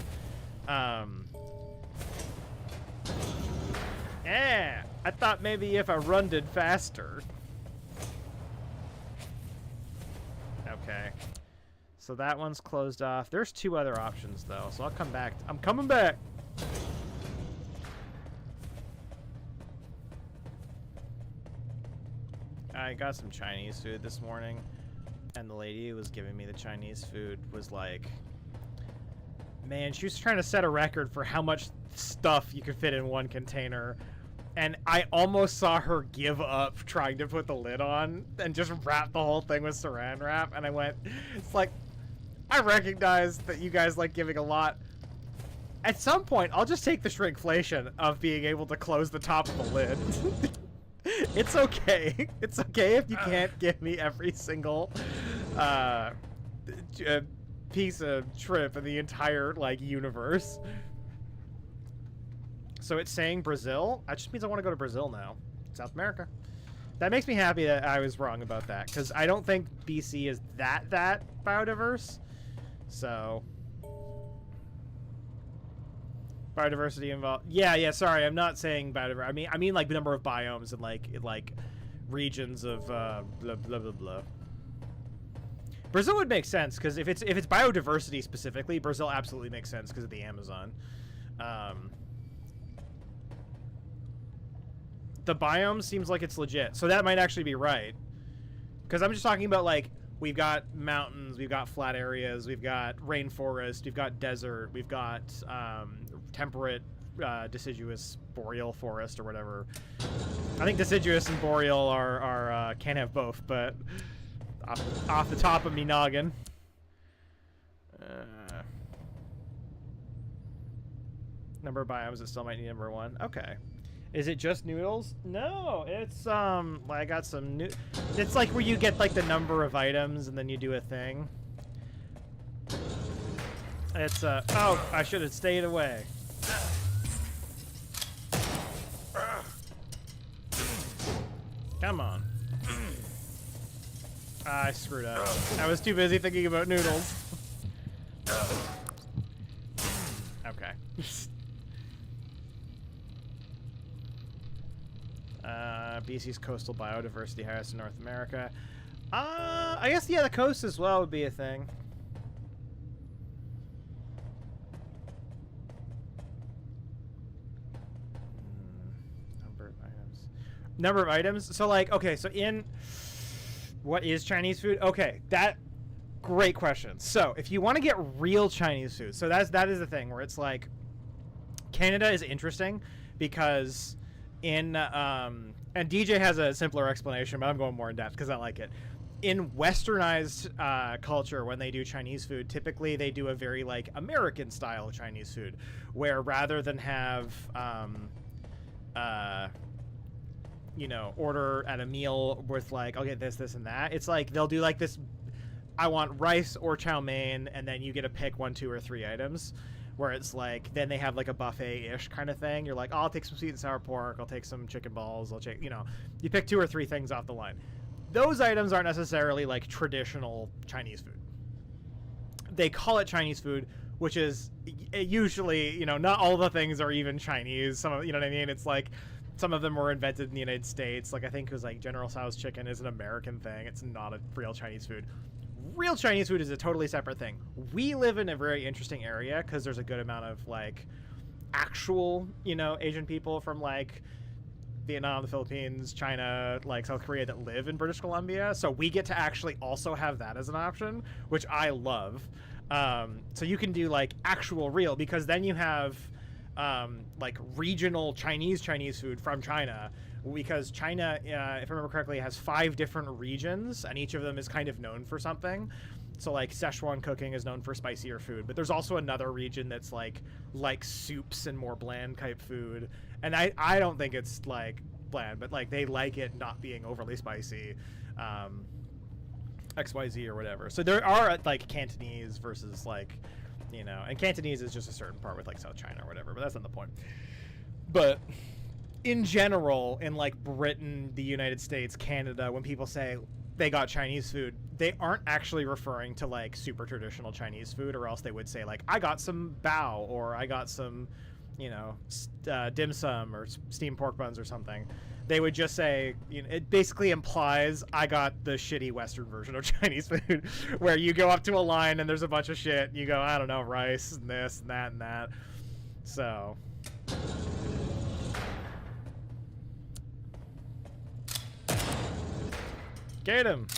Yeah, I thought maybe if I runded faster. Okay. So that one's closed off. There's 2 other options though, so I'll come back. I'm coming back. I got some Chinese food this morning, and the lady who was giving me the Chinese food was like, man, she was trying to set a record for how much stuff you could fit in one container, and I almost saw her give up trying to put the lid on and just wrap the whole thing with saran wrap, and I went, it's like, I recognize that you guys like giving a lot. At some point, I'll just take the shrinkflation of being able to close the top of the lid. It's okay. It's okay if you can't give me every single piece of shrimp in the entire, like, universe. So it's saying Brazil. That just means I want to go to Brazil now. South America. That makes me happy that I was wrong about that, because I don't think BC is that biodiverse. So biodiversity involved. Yeah. Sorry, I'm not saying biodiversity. I mean like the number of biomes and like regions of blah blah blah blah. Brazil would make sense because if it's biodiversity specifically, Brazil absolutely makes sense because of the Amazon. The biome seems like it's legit, so that might actually be right. Because I'm just talking about, like, we've got mountains, we've got flat areas, we've got rainforest, we've got desert, we've got temperate deciduous boreal forest or whatever. I think deciduous and boreal are can't have both, but off the top of me noggin. Number of biomes that still might need number 1. Okay. Is it just noodles? No, it's I got some new. It's like where you get like the number of items and then you do a thing. It's oh, I should have stayed away. Come on. I screwed up. I was too busy thinking about noodles. Okay. BC's coastal biodiversity highest in North America. I guess, yeah, the coast as well would be a thing. Number of items. So, like, okay, so in what is Chinese food? Okay, that great question. So, if you want to get real Chinese food, so that is the thing where it's like Canada is interesting because in and DJ has a simpler explanation, but I'm going more in depth because I like it. In westernized culture, when they do Chinese food, typically they do a very like American style Chinese food, where rather than have you know, order at a meal with like, I'll get this, this, and that. It's like they'll do like this, I want rice or chow mein, and then you get to pick 1, 2, or 3 items. Where it's like, then they have like a buffet-ish kind of thing. You're like, oh, I'll take some sweet and sour pork, I'll take some chicken balls, I'll take, you know, you pick 2 or 3 things off the line. Those items aren't necessarily like traditional Chinese food. They call it Chinese food, which is usually, you know, not all the things are even Chinese. Some of, you know what I mean? It's like, some of them were invented in the United States. Like, I think it was like General Tso's chicken is an American thing. It's not a real Chinese food. Real Chinese food is a totally separate thing. We live in a very interesting area because there's a good amount of like actual, you know, Asian people from like Vietnam, the Philippines, China, like South Korea that live in British Columbia. So we get to actually also have that as an option, which I love. So you can do like actual real, because then you have like regional Chinese food from China, because China, if I remember correctly, has 5 different regions, and each of them is kind of known for something. So like Szechuan cooking is known for spicier food, but there's also another region that's like soups and more bland type food. And I don't think it's like bland, but like they like it not being overly spicy. XYZ or whatever. So there are like Cantonese versus like, you know, and Cantonese is just a certain part with like South China or whatever, but that's not the point. But in general, in like Britain, the United States, Canada, when people say they got Chinese food, they aren't actually referring to like super traditional Chinese food, or else they would say like, I got some bao, or I got some, you know, dim sum or steamed pork buns or something. They would just say, you know, it basically implies I got the shitty Western version of Chinese food, where you go up to a line and there's a bunch of shit and you go, I don't know, rice and this and that and that. So get him.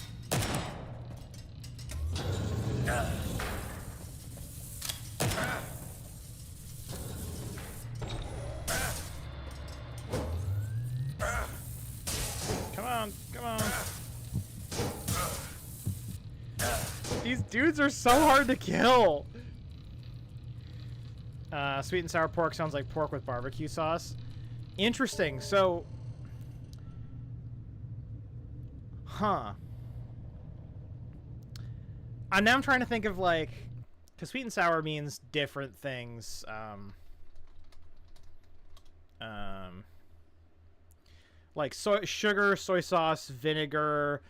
Come on. These dudes are so hard to kill. Sweet and sour pork sounds like pork with barbecue sauce. Interesting. So, now I'm trying to think of like, because sweet and sour means different things. Like sugar, soy sauce, vinegar,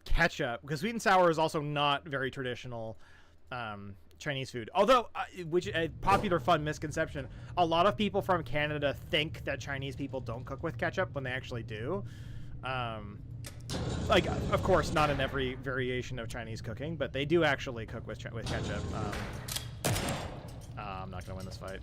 ketchup. Because sweet and sour is also not very traditional Chinese food. Although, which a popular fun misconception, a lot of people from Canada think that Chinese people don't cook with ketchup when they actually do. Like, of course, not in every variation of Chinese cooking, but they do actually cook with ketchup. I'm not gonna win this fight.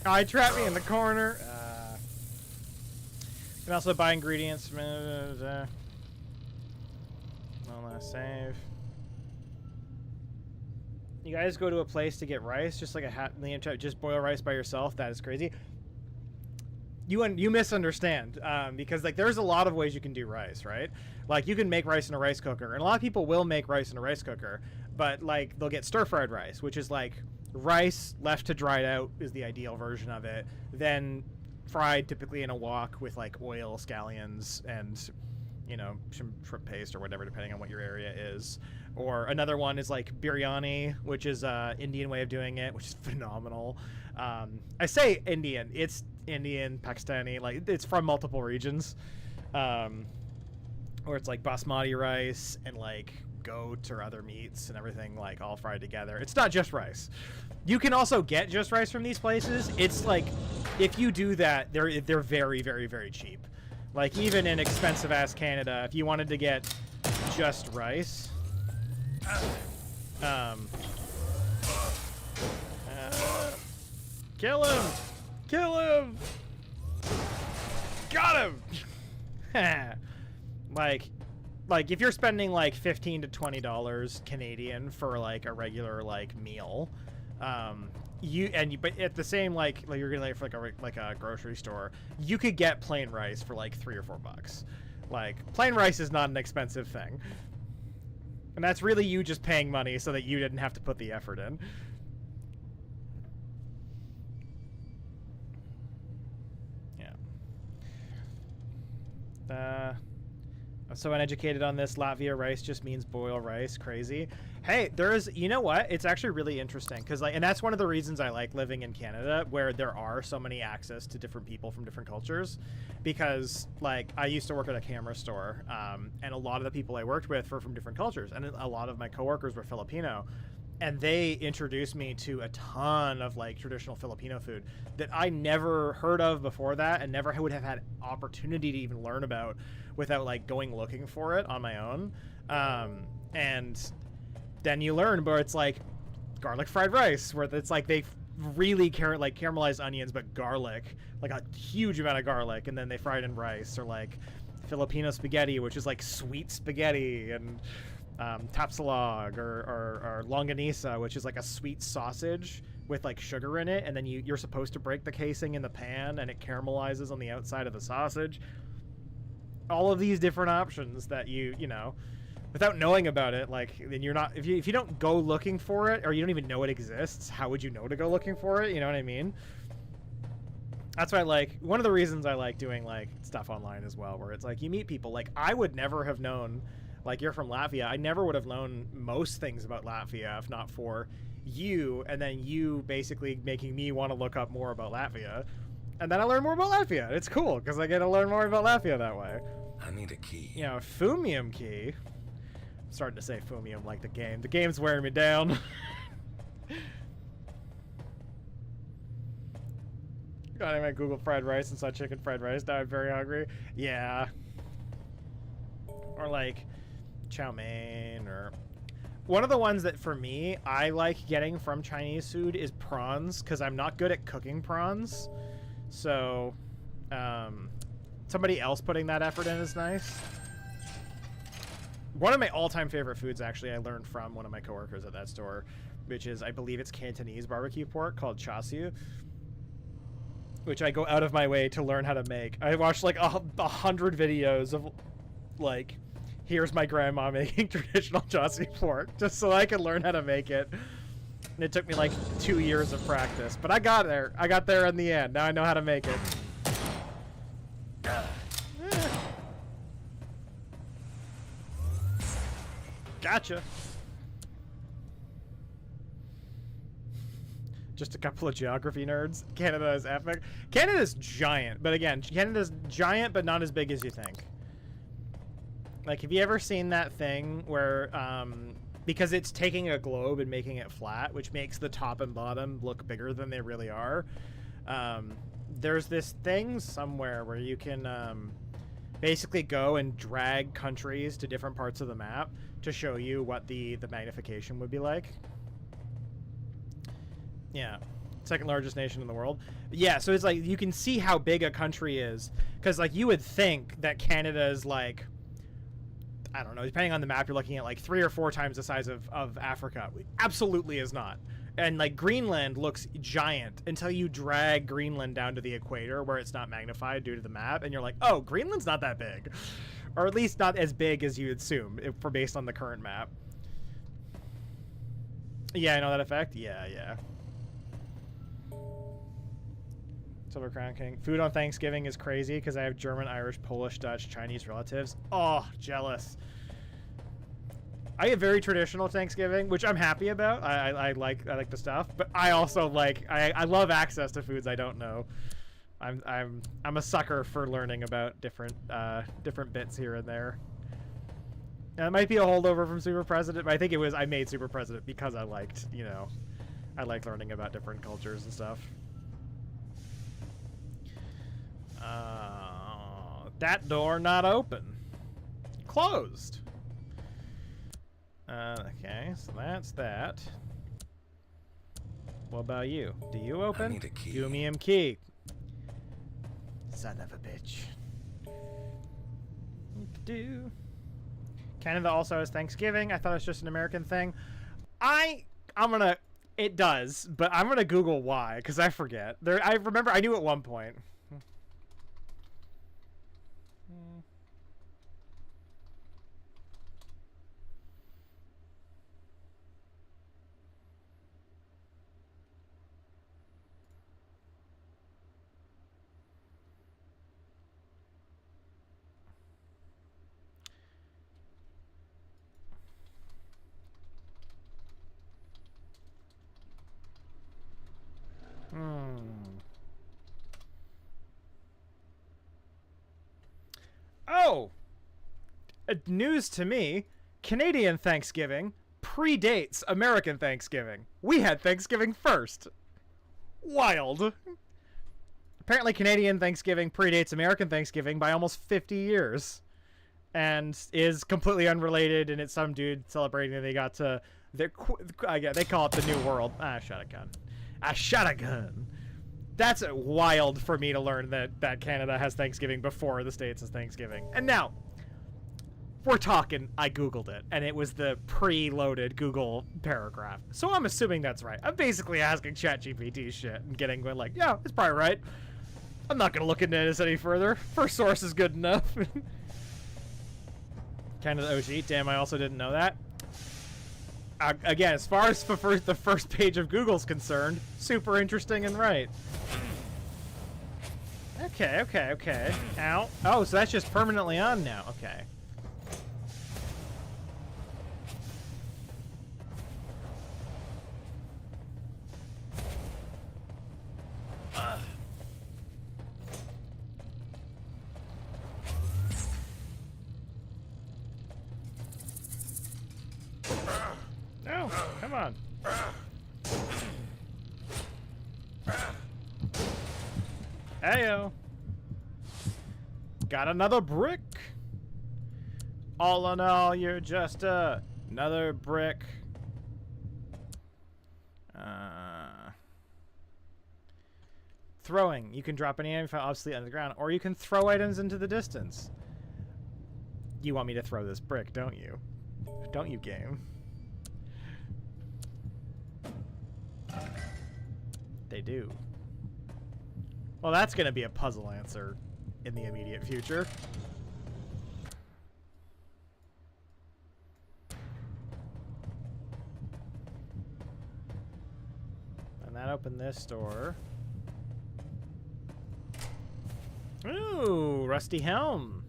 Oh, he trapped me in the corner. You can also buy ingredients. One last save. You guys go to a place to get rice, just like just boil rice by yourself. That is crazy. You misunderstand, because like there's a lot of ways you can do rice, right? Like you can make rice in a rice cooker, and a lot of people will make rice in a rice cooker, but like they'll get stir-fried rice, which is like rice left to dry out is the ideal version of it, then fried typically in a wok with like oil, scallions, and you know, shrimp paste or whatever, depending on what your area is. Or another one is like biryani, which is Indian way of doing it, which is phenomenal. I say Indian, it's Indian, Pakistani, like it's from multiple regions. Or it's like basmati rice and like goat or other meats and everything like all fried together. It's not just rice. You can also get just rice from these places. It's like, if you do that, they're very, very, very cheap. Like even in expensive ass Canada, if you wanted to get just rice, kill him! Kill him! Got him! like if you're spending like $15 to $20 Canadian for like a regular like meal, but at the same like you're gonna for like a grocery store, you could get plain rice for like $3 or $4. Like plain rice is not an expensive thing, and that's really you just paying money so that you didn't have to put the effort in. Yeah. I'm so uneducated on this. Latvia rice just means boil rice. Crazy. Hey, you know what? It's actually really interesting because and that's one of the reasons I like living in Canada, where there are so many access to different people from different cultures. Because like I used to work at a camera store, and a lot of the people I worked with were from different cultures, and a lot of my coworkers were Filipino. And they introduced me to a ton of like traditional Filipino food that I never heard of before that, and never would have had opportunity to even learn about without like going looking for it on my own. And then you learn, but it's like garlic fried rice, where it's like they really caramelized onions, but garlic, like a huge amount of garlic, and then they fry it in rice. Or like Filipino spaghetti, which is like sweet spaghetti, and tapsilog or longanisa, which is like a sweet sausage with like sugar in it, and then you're supposed to break the casing in the pan and it caramelizes on the outside of the sausage. All of these different options that you know, without knowing about it, like, then you're not, if you don't go looking for it, or you don't even know it exists, how would you know to go looking for it? You know what I mean? That's why, like, one of the reasons I like doing like stuff online as well, where it's like you meet people. Like, I would never have known, like, you're from Latvia, I never would have known most things about Latvia if not for you, and then you basically making me want to look up more about Latvia, and then I learn more about Latvia. It's cool because I get to learn more about Latvia that way. I need a key. You know, Fumium key. I'm starting to say Fumium like the game. The game's wearing me down. God, I meant Google fried rice and saw chicken fried rice. Now I'm very hungry. Yeah. Or like chow mein, or one of the ones that for me I like getting from Chinese food is prawns, because I'm not good at cooking prawns. So somebody else putting that effort in is nice. One of my all-time favorite foods, actually, I learned from one of my coworkers at that store, which is, I believe it's Cantonese barbecue pork called char siu, which I go out of my way to learn how to make. I watched like 100 videos of like, here's my grandma making traditional char siu pork, just so I could learn how to make it. And it took me like 2 years of practice, but I got there. I got there in the end. Now I know how to make it. Gotcha. Just a couple of geography nerds. Canada is epic. Canada's giant, but again, Canada's giant, but not as big as you think. Like, have you ever seen that thing where, because it's taking a globe and making it flat, which makes the top and bottom look bigger than they really are. There's this thing somewhere where you can basically go and drag countries to different parts of the map to show you what the magnification would be like. Yeah, second largest nation in the world. Yeah, so it's like you can see how big a country is, because like you would think that Canada is like, I don't know, depending on the map, you're looking at like 3 or 4 times the size of Africa. It absolutely is not. And like Greenland looks giant until you drag Greenland down to the equator where it's not magnified due to the map, and you're like, oh, Greenland's not that big, or at least not as big as you assume for based on the current map. Yeah, I know that effect. Yeah. Silver Crown King. Food on Thanksgiving is crazy because I have German, Irish, Polish, Dutch, Chinese relatives. Oh, jealous. I have very traditional Thanksgiving, which I'm happy about. I like the stuff, but I also like I love access to foods I don't know. I'm a sucker for learning about different bits here and there. And it might be a holdover from Super President, but I think it was I made Super President because I liked, you know, I like learning about different cultures and stuff. That door not open. Closed. Okay, so that's that. What about you? Do you open? I need a key. Give me a key. Son of a bitch. Canada also has Thanksgiving. I thought it was just an American thing. It does, but I'm gonna Google why, because I forget. I remember I knew at one point. Oh! News to me. Canadian Thanksgiving predates American Thanksgiving. We had Thanksgiving first. Wild. Apparently Canadian Thanksgiving predates American Thanksgiving by almost 50 years. And is completely unrelated, and it's some dude celebrating that they got to... They call it the New World. I shot a gun. I shot a gun. That's wild for me to learn that Canada has Thanksgiving before the States has Thanksgiving. And now, we're talking, I Googled it, and it was the pre-loaded Google paragraph. So I'm assuming that's right. I'm basically asking ChatGPT shit and getting like, yeah, it's probably right. I'm not going to look into this any further. First source is good enough. Kind of the OG. Damn, I also didn't know that. Again, as far as the first page of Google's concerned, super interesting and right. Okay, okay, okay. Ow. Oh, so that's just permanently on now. Okay. No, come on. Heyo. Got another brick. All in all, you're just another brick. Throwing. You can drop any item obviously on the ground, or you can throw items into the distance. You want me to throw this brick, don't you? Don't you, game? They do. Well, that's going to be a puzzle answer in the immediate future. And that opened this door. Ooh, rusty helm.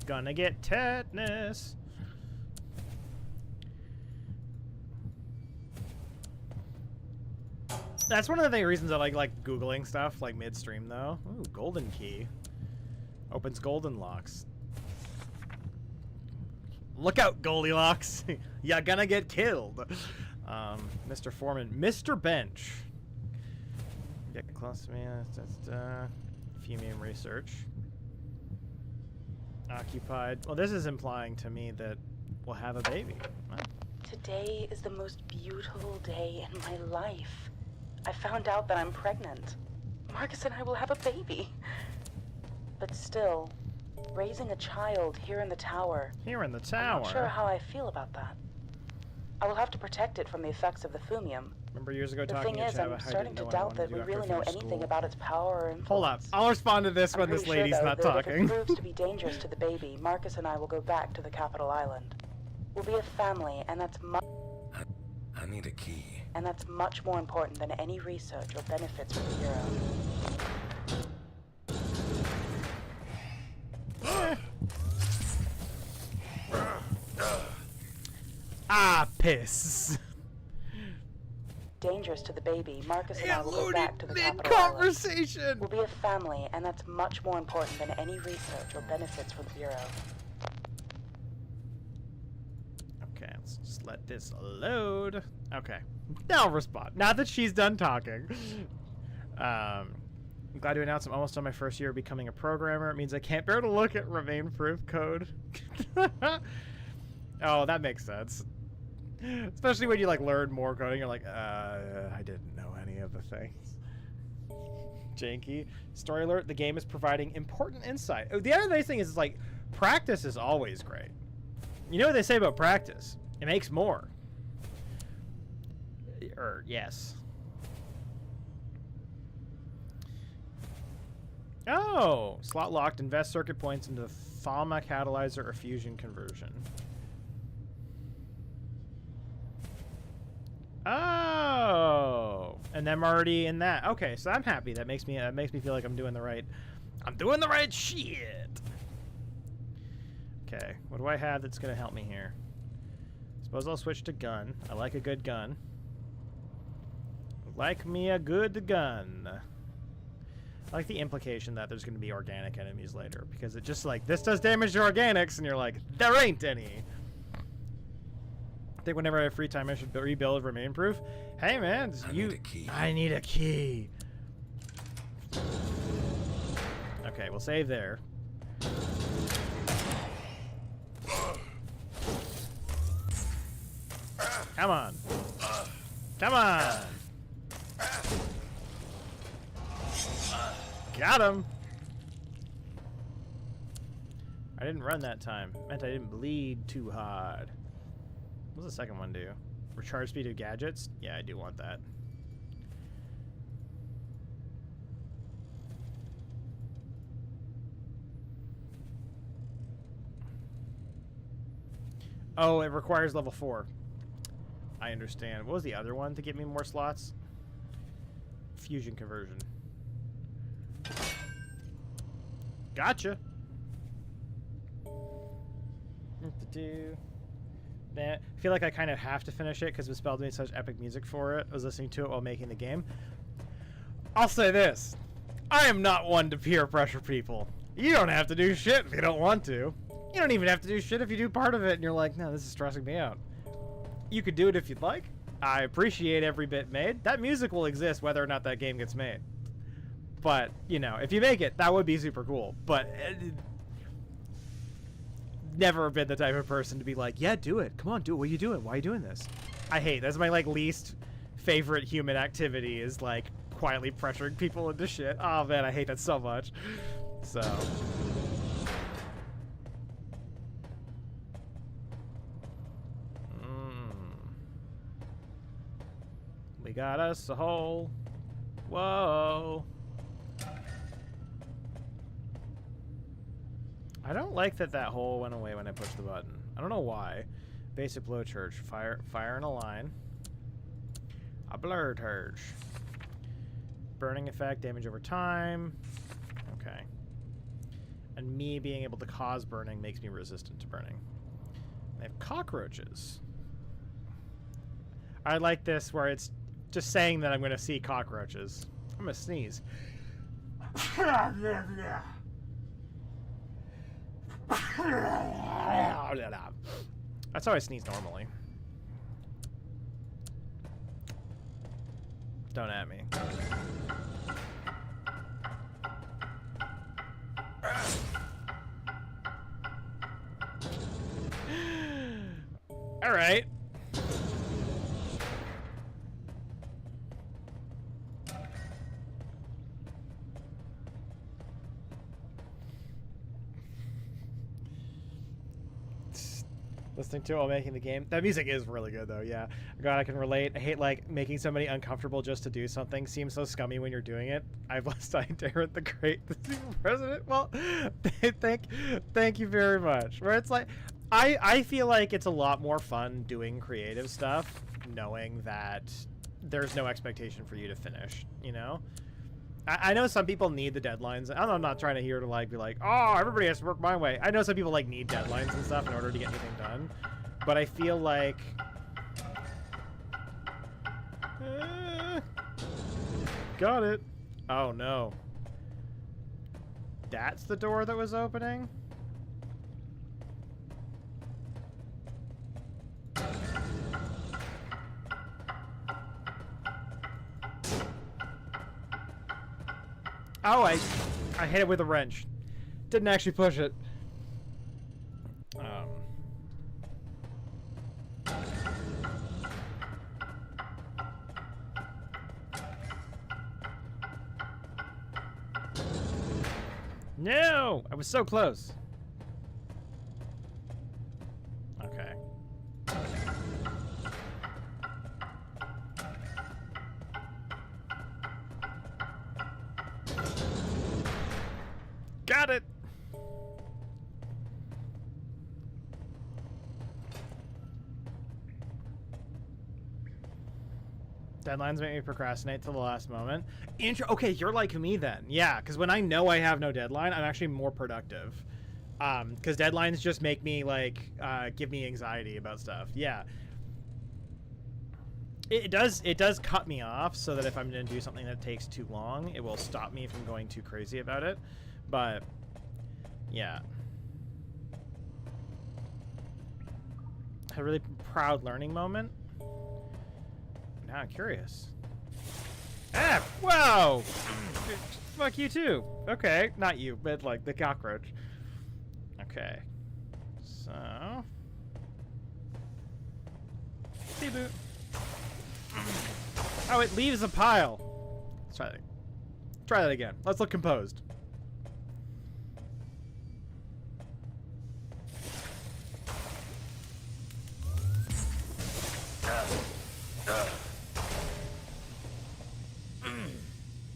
Gonna get tetanus. That's one of the reasons I like Googling stuff like midstream though. Ooh, golden key. Opens golden locks. Look out, Goldilocks. You're gonna get killed. Mr. Foreman. Mr. Bench. Get close to me. Fumium research. Occupied. Well, this is implying to me that we'll have a baby. Wow. Today is the most beautiful day in my life. I found out that I'm pregnant. Marcus and I will have a baby. But still, raising a child here in the tower. Here in the tower? I'm not sure how I feel about that. I will have to protect it from the effects of the fumium. Remember years ago The talking thing is, I'm starting to doubt that we really know anything about its power or influence. Hold up. I'll respond to this when this lady's not talking. If it proves to be dangerous to the baby, Marcus and I will go back to the capital island. We'll be a family, and that's I need a key. And that's much more important than any research or benefits for the Bureau. Ah, piss. Dangerous to the baby. Marcus and I will go back to the capital mid-conversation. Island. We'll be a family, and that's much more important than any research or benefits for the Bureau. Okay, let's just let this load. Okay. Now I'll respond. Now that she's done talking. I'm glad to announce I'm almost on my first year of becoming a programmer. It means I can't bear to look at Rainproof code. Oh, that makes sense. Especially when you like learn more coding, you're like, I didn't know any of the things. Janky. Story alert, the game is providing important insight. Oh, the other nice thing is like, practice is always great. You know what they say about practice? It makes more. Yes. Oh! Slot locked. Invest circuit points into Thama catalyzer or fusion conversion. Oh! And I'm already in that. Okay, so I'm happy. That makes me feel like I'm doing the right shit. Okay, what do I have that's gonna help me here? Suppose I'll switch to gun. I like a good gun. Like me a good gun. I like the implication that there's going to be organic enemies later, because it just like, this does damage to organics, and you're like, there ain't any. I think whenever I have free time, I should rebuild Rainproof. Hey man, I need a key. I need a key. Okay, we'll save there. Come on. Come on. Got him. I didn't run that time. Meant I didn't bleed too hard. What does the second one do? Recharge speed of gadgets? Yeah, I do want that. Oh, it requires level 4. I understand. What was the other one to get me more slots? Fusion conversion. Gotcha. I feel like I kind of have to finish it because Misspelled made such epic music for it. I was listening to it while making the game. I'll say this. I am not one to peer pressure people. You don't have to do shit if you don't want to. You don't even have to do shit if you do part of it and you're like, no, this is stressing me out. You could do it if you'd like. I appreciate every bit made. That music will exist whether or not that game gets made. But, you know, if you make it, that would be super cool. But never been the type of person to be like, yeah, do it. Come on, do it. What are you doing? Why are you doing this? I hate. That's my, like, least favorite human activity is, like, quietly pressuring people into shit. Oh, man, I hate that so much. So... We got us a hole. Whoa. I don't like that hole went away when I pushed the button. I don't know why. Basic blow charge. Fire in a line. A blur charge. Burning effect. Damage over time. Okay. And me being able to cause burning makes me resistant to burning. I have cockroaches. I like this where it's just saying that I'm going to see cockroaches. I'm going to sneeze. That's how I sneeze normally. Don't at me. All right. Listening to it while making the game. That music is really good, though, yeah. God, I can relate. I hate, like, making somebody uncomfortable just to do something. Seems so scummy when you're doing it. I've lost Darren the Great, the super president. Well, thank you very much. Where it's like, I feel like it's a lot more fun doing creative stuff, knowing that there's no expectation for you to finish, you know? I know some people need the deadlines. I'm not trying to here to like be like, oh, everybody has to work my way. I know some people like need deadlines and stuff in order to get anything done, but I feel like got it. Oh no, that's the door that was opening. Oh, I hit it with a wrench. Didn't actually push it. No! I was so close. Okay. Got it! Deadlines make me procrastinate till the last moment. Okay, you're like me then. Yeah, because when I know I have no deadline, I'm actually more productive. Because deadlines just make me, like, give me anxiety about stuff. Yeah. It does cut me off so that if I'm going to do something that takes too long, it will stop me from going too crazy about it. But, yeah. A really proud learning moment. Now I'm curious. Ah! Whoa! Fuck you too. Okay, not you, but like the cockroach. Okay. So. Boop. Oh, it leaves a pile. Let's try that. Try that again. Let's look composed.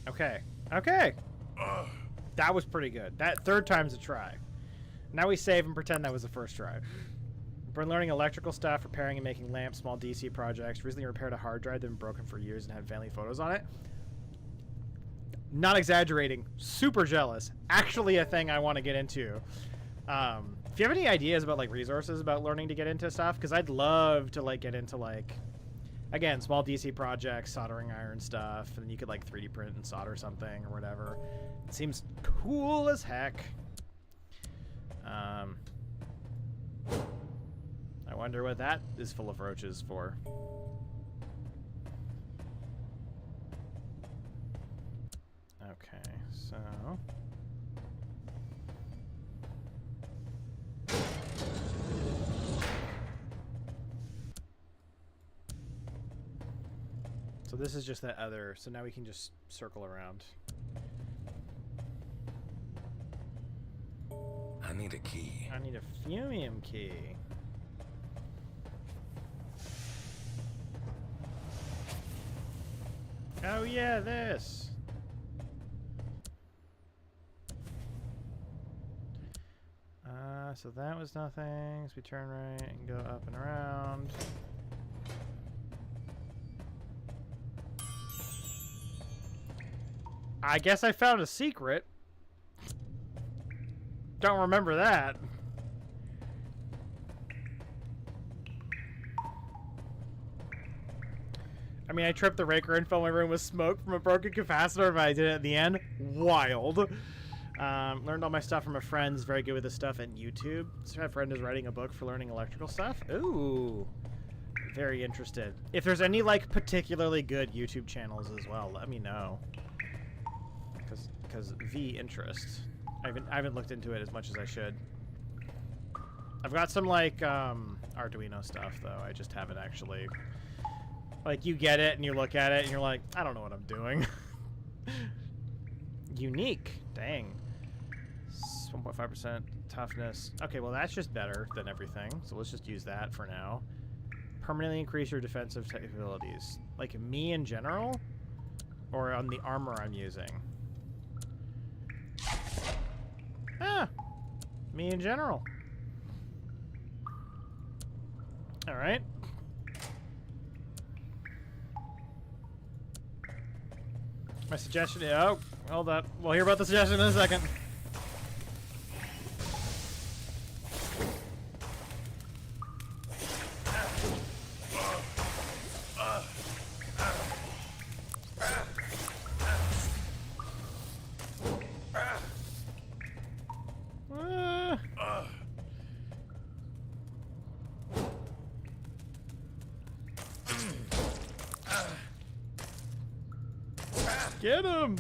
Okay. Okay. That was pretty good. That third time's a try. Now we save and pretend that was the first try. Been learning electrical stuff, repairing and making lamps, small DC projects. Recently repaired a hard drive that had been broken for years and had family photos on it. Not exaggerating. Super jealous. Actually a thing I want to get into. If you have any ideas about like resources about learning to get into stuff, because I'd love to like get into like, again, small DC projects, soldering iron stuff, and then you could like 3D print and solder something or whatever. It seems cool as heck. I wonder what that is full of roaches for. Okay, so... So this is just that other, so now we can just circle around. I need a key. I need a fumium key. Oh yeah, this. So that was nothing. So we turn right and go up and around. I guess I found a secret. Don't remember that. I mean, I tripped the raker and filled my room with smoke from a broken capacitor, but I did it at the end. Wild. Learned all my stuff from a friend who's very good with this stuff and YouTube. So my friend is writing a book for learning electrical stuff. Ooh. Very interested. If there's any, like, particularly good YouTube channels as well, let me know. Because V interest. I haven't looked into it as much as I should. I've got some, like, Arduino stuff, though. I just haven't actually... Like, you get it, and you look at it, and you're like, I don't know what I'm doing. Unique. Dang. 1.5% toughness. Okay, well, that's just better than everything. So let's just use that for now. Permanently increase your defensive abilities. Like, me in general? Or on the armor I'm using? Ah! Me in general. Alright. My suggestion is... Oh, hold up. We'll hear about the suggestion in a second. Get him!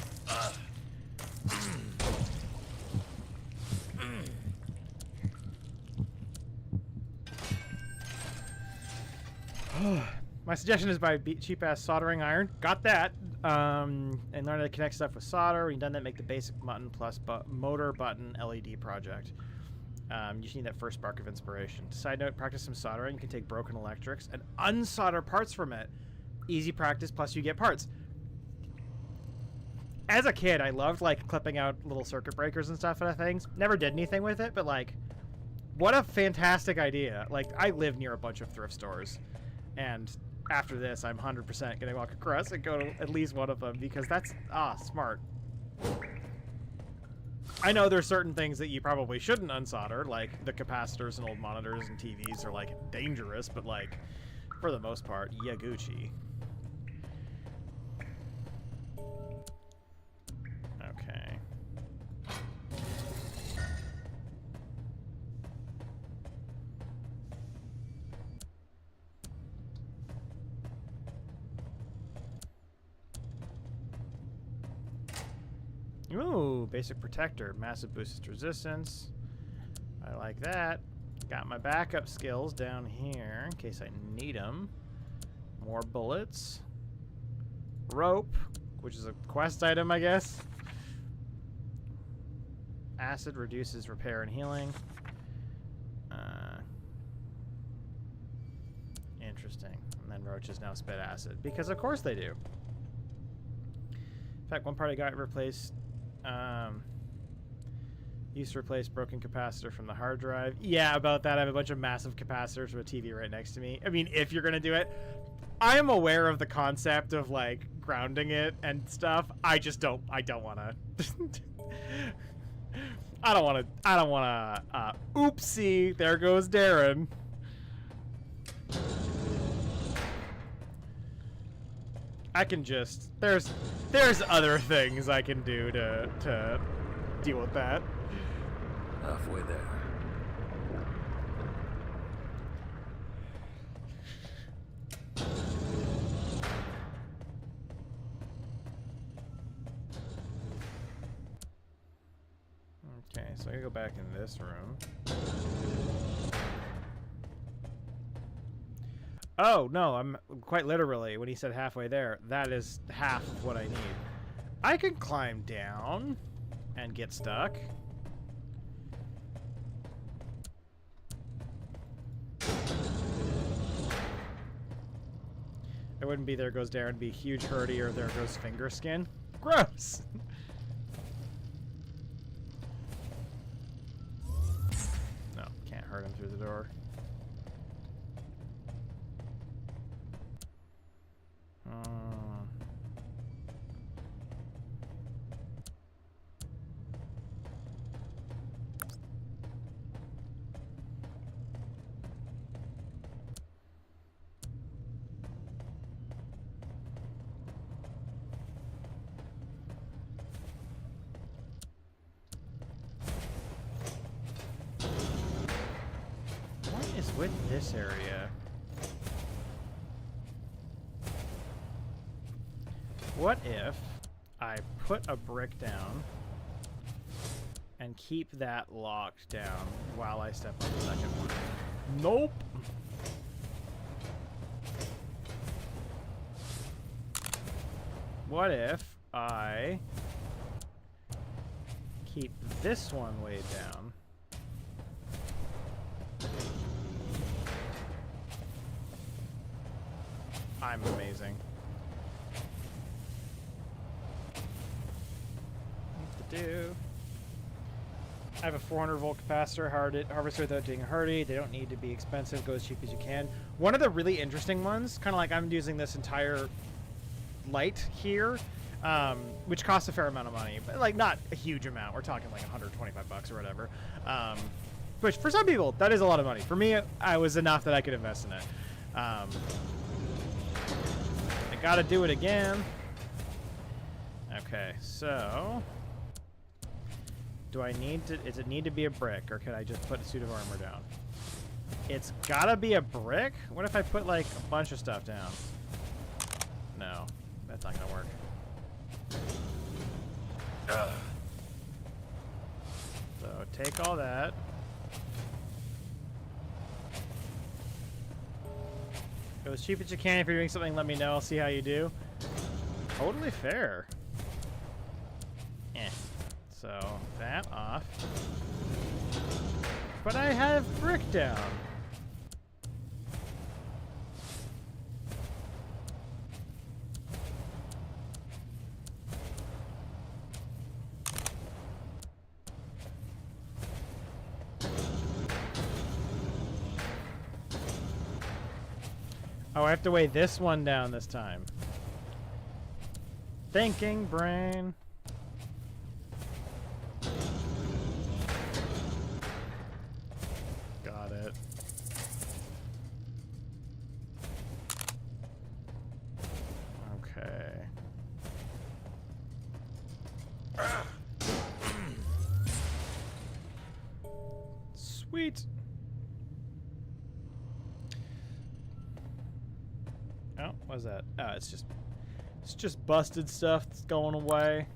My suggestion is buy cheap-ass soldering iron. Got that. And learn how to connect stuff with solder. When you've done that, make the basic button plus motor button LED project. You just need that first spark of inspiration. Side note, practice some soldering. You can take broken electrics and unsolder parts from it. Easy practice, plus you get parts. As a kid, I loved, like, clipping out little circuit breakers and stuff out of things. Never did anything with it, but, like, what a fantastic idea. Like, I live near a bunch of thrift stores, and after this, I'm 100% going to walk across and go to at least one of them, because that's, smart. I know there's certain things that you probably shouldn't unsolder, like the capacitors and old monitors and TVs are, like, dangerous, but, like, for the most part, yeah, Gucci. Okay. Ooh, basic protector. Massive boosts resistance. I like that. Got my backup skills down here in case I need them. More bullets. Rope, which is a quest item, I guess. Acid reduces repair and healing. Interesting. And then roaches now spit acid. Because of course they do. In fact, one part I got replaced... used to replace broken capacitor from the hard drive. Yeah, about that. I have a bunch of massive capacitors with a TV right next to me. I mean, if you're going to do it... I am aware of the concept of, like, grounding it and stuff. I just don't... I don't want to... I don't want to... oopsie, there goes Deron. I can just... There's other things I can do to deal with that. Halfway there. Okay, so I gotta go back in this room. Oh, no, I'm quite literally, when he said halfway there, that is half of what I need. I can climb down and get stuck. It wouldn't be there goes Deron, be huge hurdy or there goes finger skin. Gross! No, can't hurt him through the door. What is with this area? What if I put a brick down and keep that locked down while I step on the second one? Nope. What if I keep this one way down? I'm amazing. What to do? I have a 400 volt capacitor, harvester without doing a hardy. They don't need to be expensive. Go as cheap as you can. One of the really interesting ones, kind of like I'm using this entire light here, which costs a fair amount of money, but like not a huge amount. We're talking like 125 bucks or whatever. Which for some people that is a lot of money. For me, I was enough that I could invest in it. I gotta do it again. Okay, so do I need to, does it need to be a brick, or can I just put a suit of armor down? It's gotta be a brick? What if I put like a bunch of stuff down? No, that's not gonna work. So take all that. Go as cheap as you can. If you're doing something, let me know. I'll see how you do. Totally fair. Eh. So that off. But I have brick down. Oh, I have to weigh this one down this time. Thinking brain. Got it. Okay. Sweet. Oh, what's that? Oh, it's just busted stuff that's going away.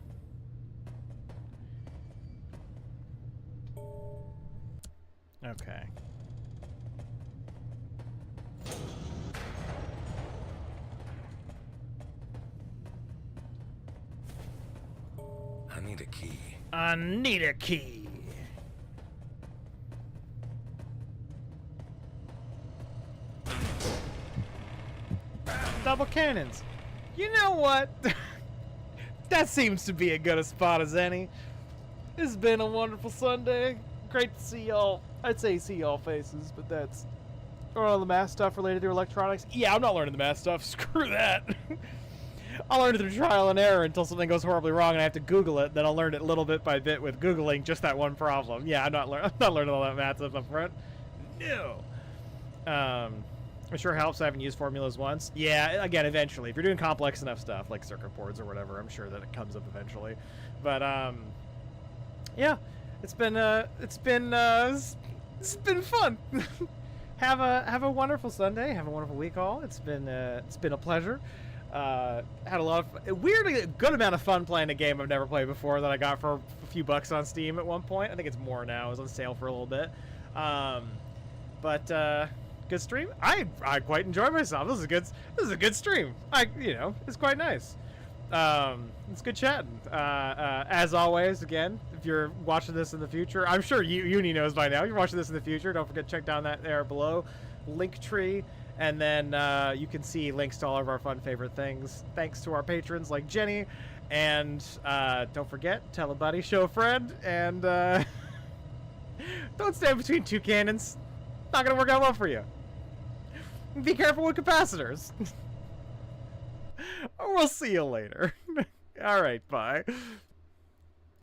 Okay. I need a key. I need a key. about cannons? You know what? That seems to be as good a spot as any. It's been a wonderful Sunday. Great to see y'all. I'd say see y'all faces, but that's... Or all the math stuff related to electronics. Yeah, I'm not learning the math stuff. Screw that. I'll learn it through trial and error until something goes horribly wrong and I have to Google it. Then I'll learn it little bit by bit with Googling just that one problem. Yeah, I'm not learning all that math stuff up front. No. It sure helps. I haven't used formulas once. Yeah, again, eventually. If you're doing complex enough stuff, like circuit boards or whatever, I'm sure that it comes up eventually. But, yeah. It's been fun. Have a wonderful Sunday. Have a wonderful week, all. It's been a pleasure. Had a lot of weirdly good amount of fun playing a game I've never played before that I got for a few bucks on Steam at one point. I think it's more now. It was on sale for a little bit. But good stream. I quite enjoy myself. This is a good stream. It's quite nice. It's good chatting. As always, again, if you're watching this in the future, I'm sure Uni knows by now. If you're watching this in the future, don't forget to check down that there below Linktree, and then you can see links to all of our fun favorite things. Thanks to our patrons like Jenny, and don't forget, tell a buddy, show a friend, and don't stand between two cannons. Not gonna work out well for you. Be careful with capacitors. We'll see you later. All right, bye.